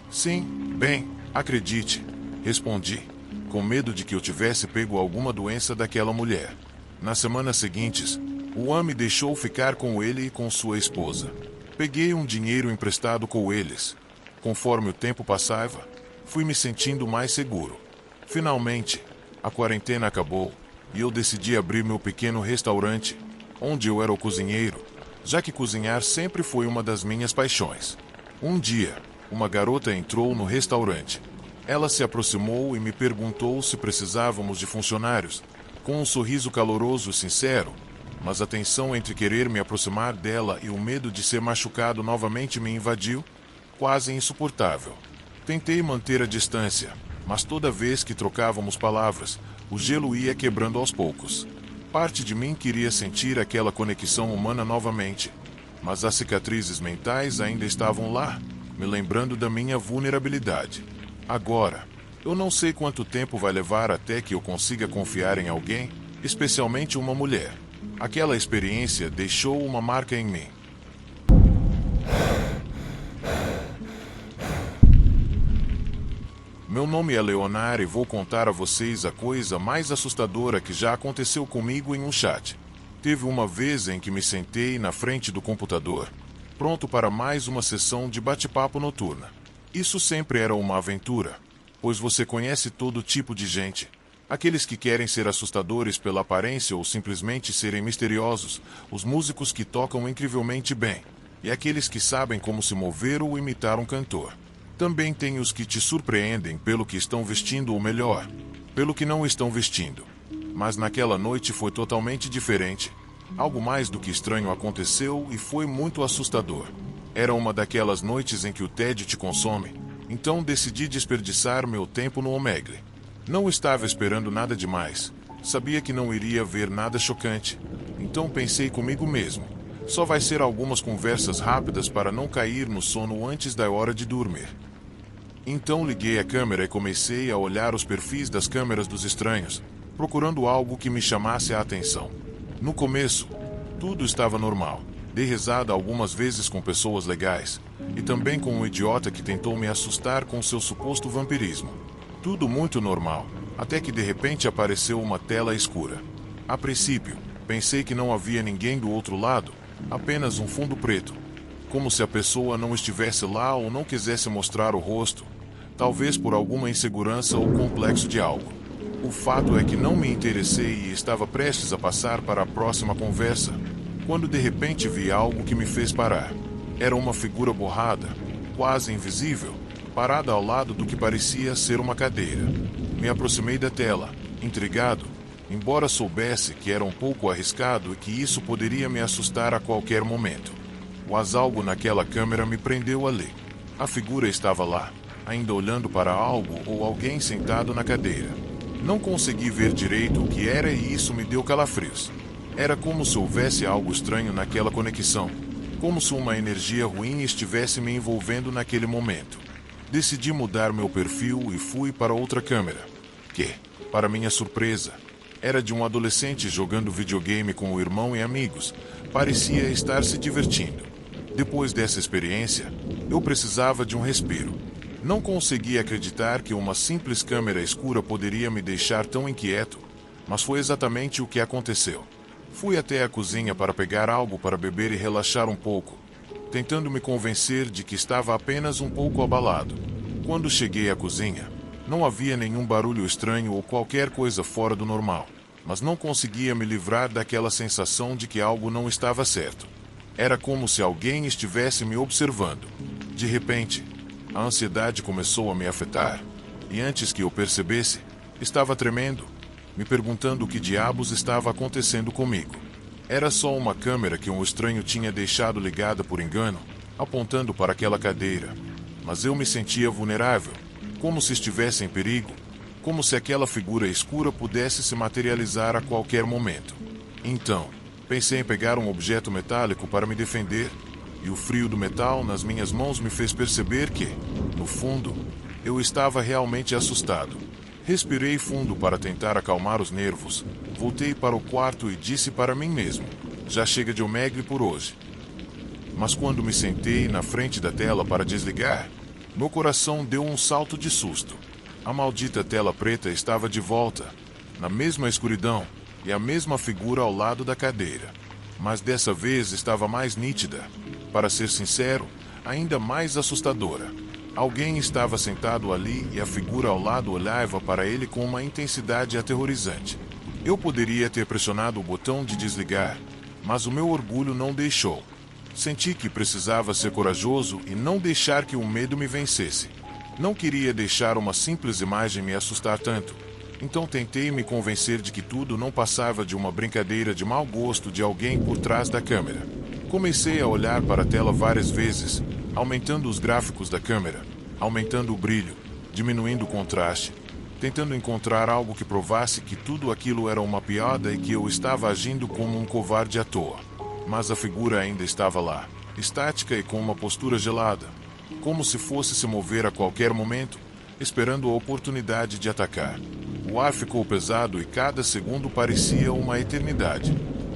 Sim, bem, acredite, respondi, com medo de que eu tivesse pego alguma doença daquela mulher. Nas semanas seguintes, Juan me deixou ficar com ele e com sua esposa. Peguei um dinheiro emprestado com eles. Conforme o tempo passava, fui me sentindo mais seguro. Finalmente, a quarentena acabou e eu decidi abrir meu pequeno restaurante, onde eu era o cozinheiro, já que cozinhar sempre foi uma das minhas paixões. Um dia, uma garota entrou no restaurante. Ela se aproximou e me perguntou se precisávamos de funcionários, com um sorriso caloroso e sincero, mas a tensão entre querer me aproximar dela e o medo de ser machucado novamente me invadiu, quase insuportável. Tentei manter a distância, mas toda vez que trocávamos palavras, o gelo ia quebrando aos poucos. Parte de mim queria sentir aquela conexão humana novamente, mas as cicatrizes mentais ainda estavam lá, me lembrando da minha vulnerabilidade. Agora, eu não sei quanto tempo vai levar até que eu consiga confiar em alguém, especialmente uma mulher. Aquela experiência deixou uma marca em mim. Meu nome é Leonardo e vou contar a vocês a coisa mais assustadora que já aconteceu comigo em um chat. Teve uma vez em que me sentei na frente do computador, pronto para mais uma sessão de bate-papo noturna. Isso sempre era uma aventura, pois você conhece todo tipo de gente. Aqueles que querem ser assustadores pela aparência ou simplesmente serem misteriosos, os músicos que tocam incrivelmente bem, e aqueles que sabem como se mover ou imitar um cantor. Também tem os que te surpreendem pelo que estão vestindo ou melhor, pelo que não estão vestindo. Mas naquela noite foi totalmente diferente. Algo mais do que estranho aconteceu e foi muito assustador. Era uma daquelas noites em que o tédio te consome, então decidi desperdiçar meu tempo no Omegle. Não estava esperando nada demais, sabia que não iria ver nada chocante, então pensei comigo mesmo, só vai ser algumas conversas rápidas para não cair no sono antes da hora de dormir. Então liguei a câmera e comecei a olhar os perfis das câmeras dos estranhos, procurando algo que me chamasse a atenção. No começo, tudo estava normal. Dei risada algumas vezes com pessoas legais, e também com um idiota que tentou me assustar com seu suposto vampirismo. Tudo muito normal, até que de repente apareceu uma tela escura. A princípio, pensei que não havia ninguém do outro lado, apenas um fundo preto. Como se a pessoa não estivesse lá ou não quisesse mostrar o rosto, talvez por alguma insegurança ou complexo de algo. O fato é que não me interessei e estava prestes a passar para a próxima conversa, quando de repente vi algo que me fez parar. Era uma figura borrada, quase invisível, parada ao lado do que parecia ser uma cadeira. Me aproximei da tela, intrigado, embora soubesse que era um pouco arriscado e que isso poderia me assustar a qualquer momento. Mas algo naquela câmera me prendeu ali. A figura estava lá, ainda olhando para algo ou alguém sentado na cadeira. Não consegui ver direito o que era e isso me deu calafrios. Era como se houvesse algo estranho naquela conexão, como se uma energia ruim estivesse me envolvendo naquele momento. Decidi mudar meu perfil e fui para outra câmera, que, para minha surpresa, era de um adolescente jogando videogame com o irmão e amigos. Parecia estar se divertindo. Depois dessa experiência, eu precisava de um respiro. Não conseguia acreditar que uma simples câmera escura poderia me deixar tão inquieto, mas foi exatamente o que aconteceu. Fui até a cozinha para pegar algo para beber e relaxar um pouco, tentando me convencer de que estava apenas um pouco abalado. Quando cheguei à cozinha, não havia nenhum barulho estranho ou qualquer coisa fora do normal, mas não conseguia me livrar daquela sensação de que algo não estava certo. Era como se alguém estivesse me observando. De repente, A ansiedade começou a me afetar, e antes que eu percebesse, estava tremendo, me perguntando o que diabos estava acontecendo comigo. Era só uma câmera que um estranho tinha deixado ligada por engano, apontando para aquela cadeira. Mas eu me sentia vulnerável, como se estivesse em perigo, como se aquela figura escura pudesse se materializar a qualquer momento. Então, pensei em pegar um objeto metálico para me defender, e o frio do metal nas minhas mãos me fez perceber que, no fundo, eu estava realmente assustado. Respirei fundo para tentar acalmar os nervos, voltei para o quarto e disse para mim mesmo: já chega de Omegle por hoje. Mas quando me sentei na frente da tela para desligar, meu coração deu um salto de susto. A maldita tela preta estava de volta, na mesma escuridão, e a mesma figura ao lado da cadeira. Mas dessa vez estava mais nítida. Para ser sincero, ainda mais assustadora. Alguém estava sentado ali e a figura ao lado olhava para ele com uma intensidade aterrorizante. Eu poderia ter pressionado o botão de desligar, mas o meu orgulho não deixou. Senti que precisava ser corajoso e não deixar que o medo me vencesse. Não queria deixar uma simples imagem me assustar tanto. Então tentei me convencer de que tudo não passava de uma brincadeira de mau gosto de alguém por trás da câmera. Comecei a olhar para a tela várias vezes, aumentando os gráficos da câmera, aumentando o brilho, diminuindo o contraste, tentando encontrar algo que provasse que tudo aquilo era uma piada e que eu estava agindo como um covarde à toa. Mas a figura ainda estava lá, estática e com uma postura gelada, como se fosse se mover a qualquer momento, esperando a oportunidade de atacar. O ar ficou pesado e cada segundo parecia uma eternidade.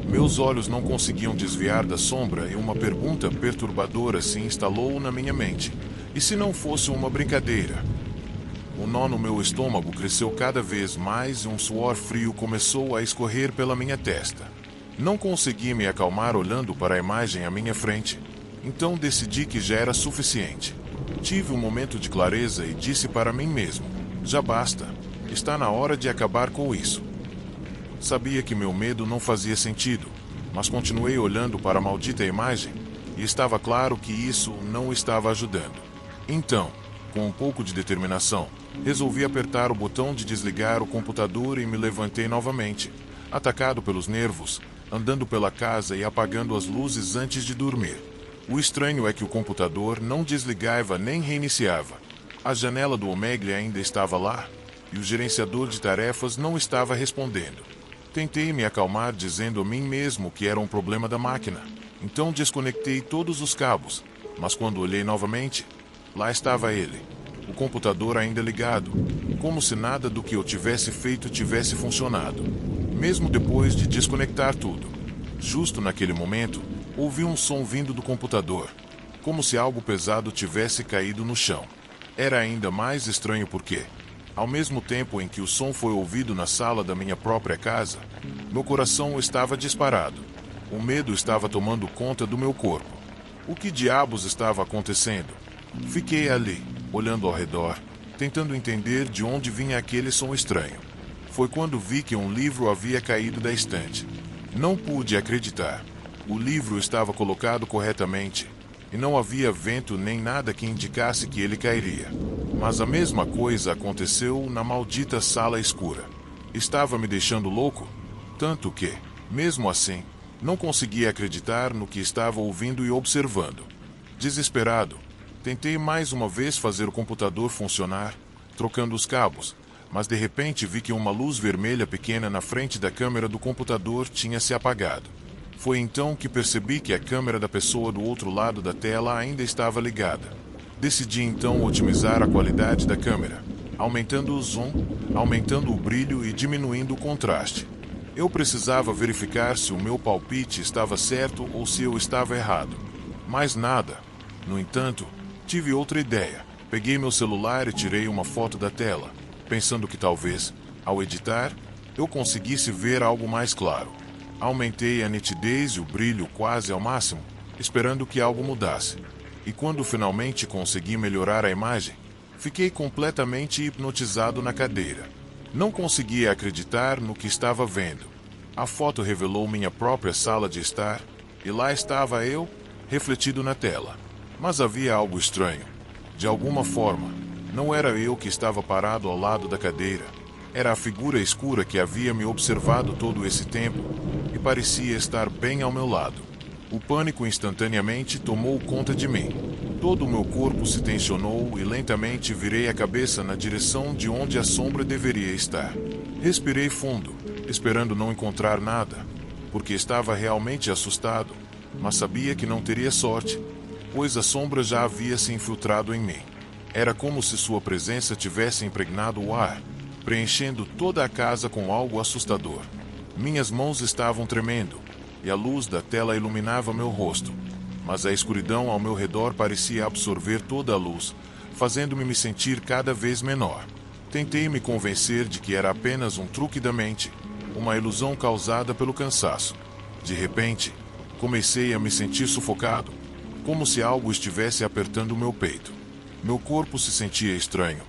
Meus olhos não conseguiam desviar da sombra e uma pergunta perturbadora se instalou na minha mente. E se não fosse uma brincadeira? O nó no meu estômago cresceu cada vez mais e um suor frio começou a escorrer pela minha testa. Não consegui me acalmar olhando para a imagem à minha frente. Então decidi que já era suficiente. Tive um momento de clareza e disse para mim mesmo: já basta. Está na hora de acabar com isso. Sabia que meu medo não fazia sentido, mas continuei olhando para a maldita imagem, e estava claro que isso não estava ajudando. Então, com um pouco de determinação, resolvi apertar o botão de desligar o computador e me levantei novamente, atacado pelos nervos, andando pela casa e apagando as luzes antes de dormir. O estranho é que o computador não desligava nem reiniciava. A janela do Omegle ainda estava lá, e o gerenciador de tarefas não estava respondendo. Tentei me acalmar dizendo a mim mesmo que era um problema da máquina. Então desconectei todos os cabos, mas quando olhei novamente, lá estava ele, o computador ainda ligado, como se nada do que eu tivesse feito tivesse funcionado, mesmo depois de desconectar tudo. Justo naquele momento, ouvi um som vindo do computador, como se algo pesado tivesse caído no chão. Era ainda mais estranho porque, ao mesmo tempo em que o som foi ouvido na sala da minha própria casa, meu coração estava disparado. O medo estava tomando conta do meu corpo. O que diabos estava acontecendo? Fiquei ali, olhando ao redor, tentando entender de onde vinha aquele som estranho. Foi quando vi que um livro havia caído da estante. Não pude acreditar. O livro estava colocado corretamente, e não havia vento nem nada que indicasse que ele cairia. Mas a mesma coisa aconteceu na maldita sala escura. Estava me deixando louco, tanto que, mesmo assim, não conseguia acreditar no que estava ouvindo e observando. Desesperado, tentei mais uma vez fazer o computador funcionar, trocando os cabos, mas de repente vi que uma luz vermelha pequena na frente da câmera do computador tinha se apagado. Foi então que percebi que a câmera da pessoa do outro lado da tela ainda estava ligada. Decidi então otimizar a qualidade da câmera, aumentando o zoom, aumentando o brilho e diminuindo o contraste. Eu precisava verificar se o meu palpite estava certo ou se eu estava errado. Mais nada. No entanto, tive outra ideia. Peguei meu celular e tirei uma foto da tela, pensando que talvez, ao editar, eu conseguisse ver algo mais claro. Aumentei a nitidez e o brilho quase ao máximo, esperando que algo mudasse. E quando finalmente consegui melhorar a imagem, fiquei completamente hipnotizado na cadeira. Não conseguia acreditar no que estava vendo. A foto revelou minha própria sala de estar, e lá estava eu, refletido na tela. Mas havia algo estranho. De alguma forma, não era eu que estava parado ao lado da cadeira. Era a figura escura que havia me observado todo esse tempo e parecia estar bem ao meu lado. O pânico instantaneamente tomou conta de mim. Todo o meu corpo se tensionou e lentamente virei a cabeça na direção de onde a sombra deveria estar. Respirei fundo, esperando não encontrar nada, porque estava realmente assustado, mas sabia que não teria sorte, pois a sombra já havia se infiltrado em mim. Era como se sua presença tivesse impregnado o ar, preenchendo toda a casa com algo assustador. Minhas mãos estavam tremendo, e a luz da tela iluminava meu rosto, mas a escuridão ao meu redor parecia absorver toda a luz, fazendo-me me sentir cada vez menor. Tentei me convencer de que era apenas um truque da mente, uma ilusão causada pelo cansaço. De repente, comecei a me sentir sufocado, como se algo estivesse apertando meu peito. Meu corpo se sentia estranho,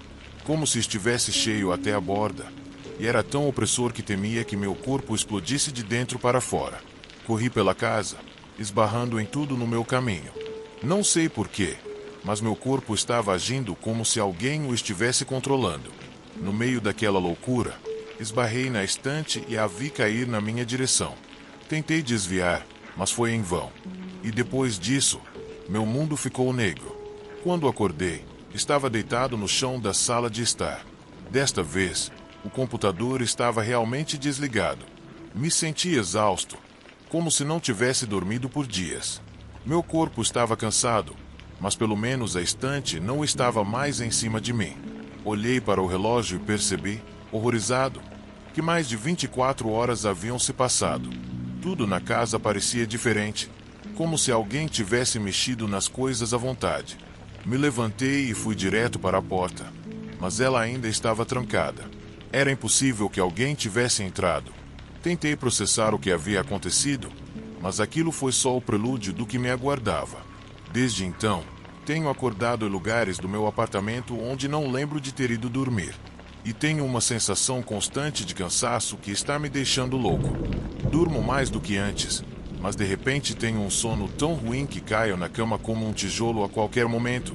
como se estivesse cheio até a borda, e era tão opressor que temia que meu corpo explodisse de dentro para fora. Corri pela casa, esbarrando em tudo no meu caminho. Não sei porquê, mas meu corpo estava agindo como se alguém o estivesse controlando. No meio daquela loucura, esbarrei na estante e a vi cair na minha direção. Tentei desviar, mas foi em vão. E depois disso, meu mundo ficou negro. Quando acordei, estava deitado no chão da sala de estar. Desta vez, o computador estava realmente desligado. Me senti exausto, como se não tivesse dormido por dias. Meu corpo estava cansado, mas pelo menos a estante não estava mais em cima de mim. Olhei para o relógio e percebi, horrorizado, que mais de 24 horas haviam se passado. Tudo na casa parecia diferente, como se alguém tivesse mexido nas coisas à vontade. Me levantei e fui direto para a porta, mas ela ainda estava trancada. Era impossível que alguém tivesse entrado. Tentei processar o que havia acontecido, mas aquilo foi só o prelúdio do que me aguardava. Desde então, tenho acordado em lugares do meu apartamento onde não lembro de ter ido dormir. E tenho uma sensação constante de cansaço que está me deixando louco. Durmo mais do que antes, mas de repente tenho um sono tão ruim que caio na cama como um tijolo a qualquer momento,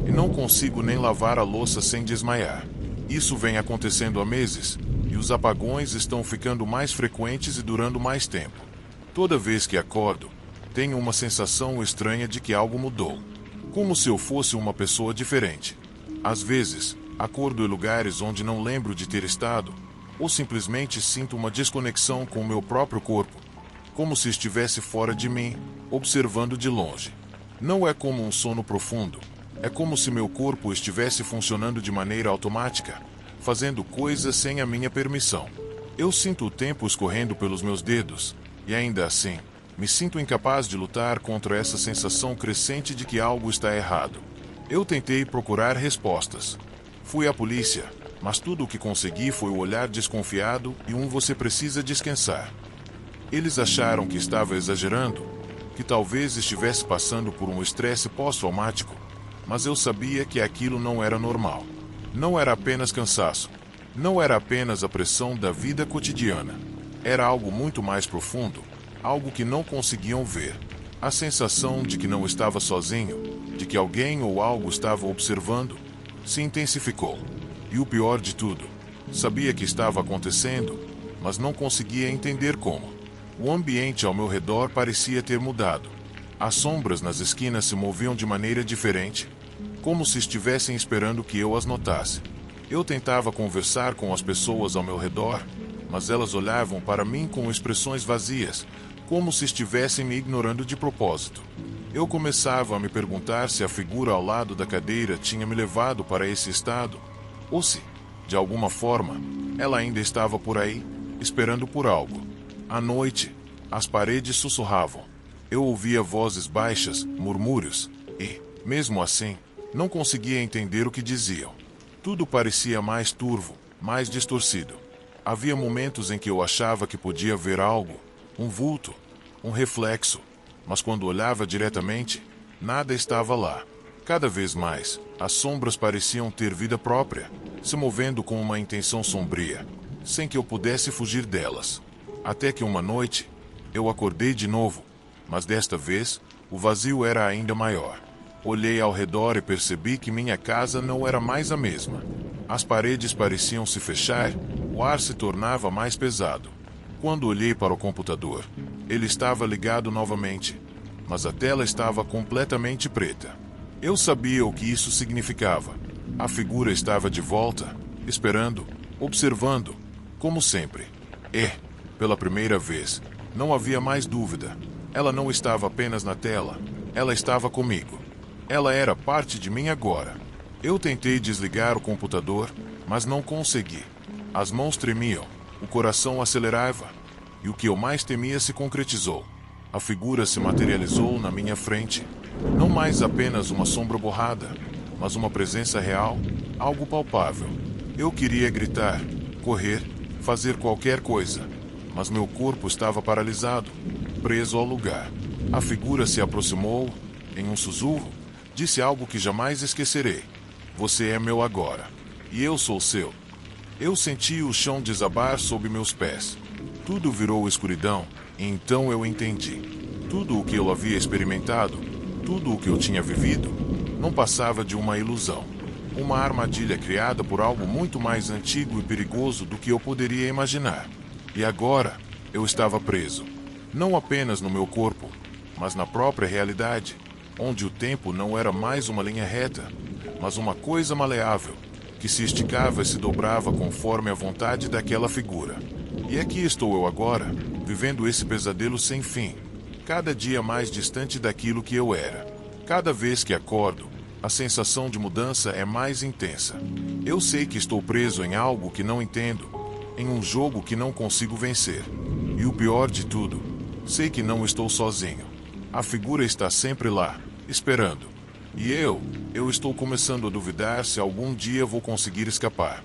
e não consigo nem lavar a louça sem desmaiar. Isso vem acontecendo há meses, e os apagões estão ficando mais frequentes e durando mais tempo. Toda vez que acordo, tenho uma sensação estranha de que algo mudou, como se eu fosse uma pessoa diferente. Às vezes, acordo em lugares onde não lembro de ter estado, ou simplesmente sinto uma desconexão com o meu próprio corpo, como se estivesse fora de mim, observando de longe. Não é como um sono profundo, é como se meu corpo estivesse funcionando de maneira automática, fazendo coisas sem a minha permissão. Eu sinto o tempo escorrendo pelos meus dedos, e ainda assim, me sinto incapaz de lutar contra essa sensação crescente de que algo está errado. Eu tentei procurar respostas. Fui à polícia, mas tudo o que consegui foi o olhar desconfiado e você precisa descansar. Eles acharam que estava exagerando, que talvez estivesse passando por um estresse pós-traumático, mas eu sabia que aquilo não era normal. Não era apenas cansaço. Não era apenas a pressão da vida cotidiana. Era algo muito mais profundo, algo que não conseguiam ver. A sensação de que não estava sozinho, de que alguém ou algo estava observando, se intensificou. E o pior de tudo, sabia que estava acontecendo, mas não conseguia entender como. O ambiente ao meu redor parecia ter mudado. As sombras nas esquinas se moviam de maneira diferente, como se estivessem esperando que eu as notasse. Eu tentava conversar com as pessoas ao meu redor, mas elas olhavam para mim com expressões vazias, como se estivessem me ignorando de propósito. Eu começava a me perguntar se a figura ao lado da cadeira tinha me levado para esse estado, ou se, de alguma forma, ela ainda estava por aí, esperando por algo. À noite, as paredes sussurravam. Eu ouvia vozes baixas, murmúrios, e, mesmo assim, não conseguia entender o que diziam. Tudo parecia mais turvo, mais distorcido. Havia momentos em que eu achava que podia ver algo, um vulto, um reflexo, mas quando olhava diretamente, nada estava lá. Cada vez mais, as sombras pareciam ter vida própria, se movendo com uma intenção sombria, sem que eu pudesse fugir delas. Até que uma noite, eu acordei de novo, mas desta vez, o vazio era ainda maior. Olhei ao redor e percebi que minha casa não era mais a mesma. As paredes pareciam se fechar, o ar se tornava mais pesado. Quando olhei para o computador, ele estava ligado novamente, mas a tela estava completamente preta. Eu sabia o que isso significava. A figura estava de volta, esperando, observando, como sempre. E, pela primeira vez, não havia mais dúvida. Ela não estava apenas na tela, ela estava comigo. Ela era parte de mim agora. Eu tentei desligar o computador, mas não consegui. As mãos tremiam, o coração acelerava, e o que eu mais temia se concretizou. A figura se materializou na minha frente. Não mais apenas uma sombra borrada, mas uma presença real, algo palpável. Eu queria gritar, correr, fazer qualquer coisa, mas meu corpo estava paralisado, preso ao lugar. A figura se aproximou, em um sussurro, disse algo que jamais esquecerei. Você é meu agora, e eu sou seu. Eu senti o chão desabar sob meus pés. Tudo virou escuridão, e então eu entendi. Tudo o que eu havia experimentado, tudo o que eu tinha vivido, não passava de uma ilusão. Uma armadilha criada por algo muito mais antigo e perigoso do que eu poderia imaginar. E agora, eu estava preso. Não apenas no meu corpo, mas na própria realidade, onde o tempo não era mais uma linha reta, mas uma coisa maleável, que se esticava e se dobrava conforme a vontade daquela figura. E aqui estou eu agora, vivendo esse pesadelo sem fim, cada dia mais distante daquilo que eu era. Cada vez que acordo, a sensação de mudança é mais intensa. Eu sei que estou preso em algo que não entendo, em um jogo que não consigo vencer. E o pior de tudo, sei que não estou sozinho. A figura está sempre lá, esperando. E eu estou começando a duvidar se algum dia vou conseguir escapar.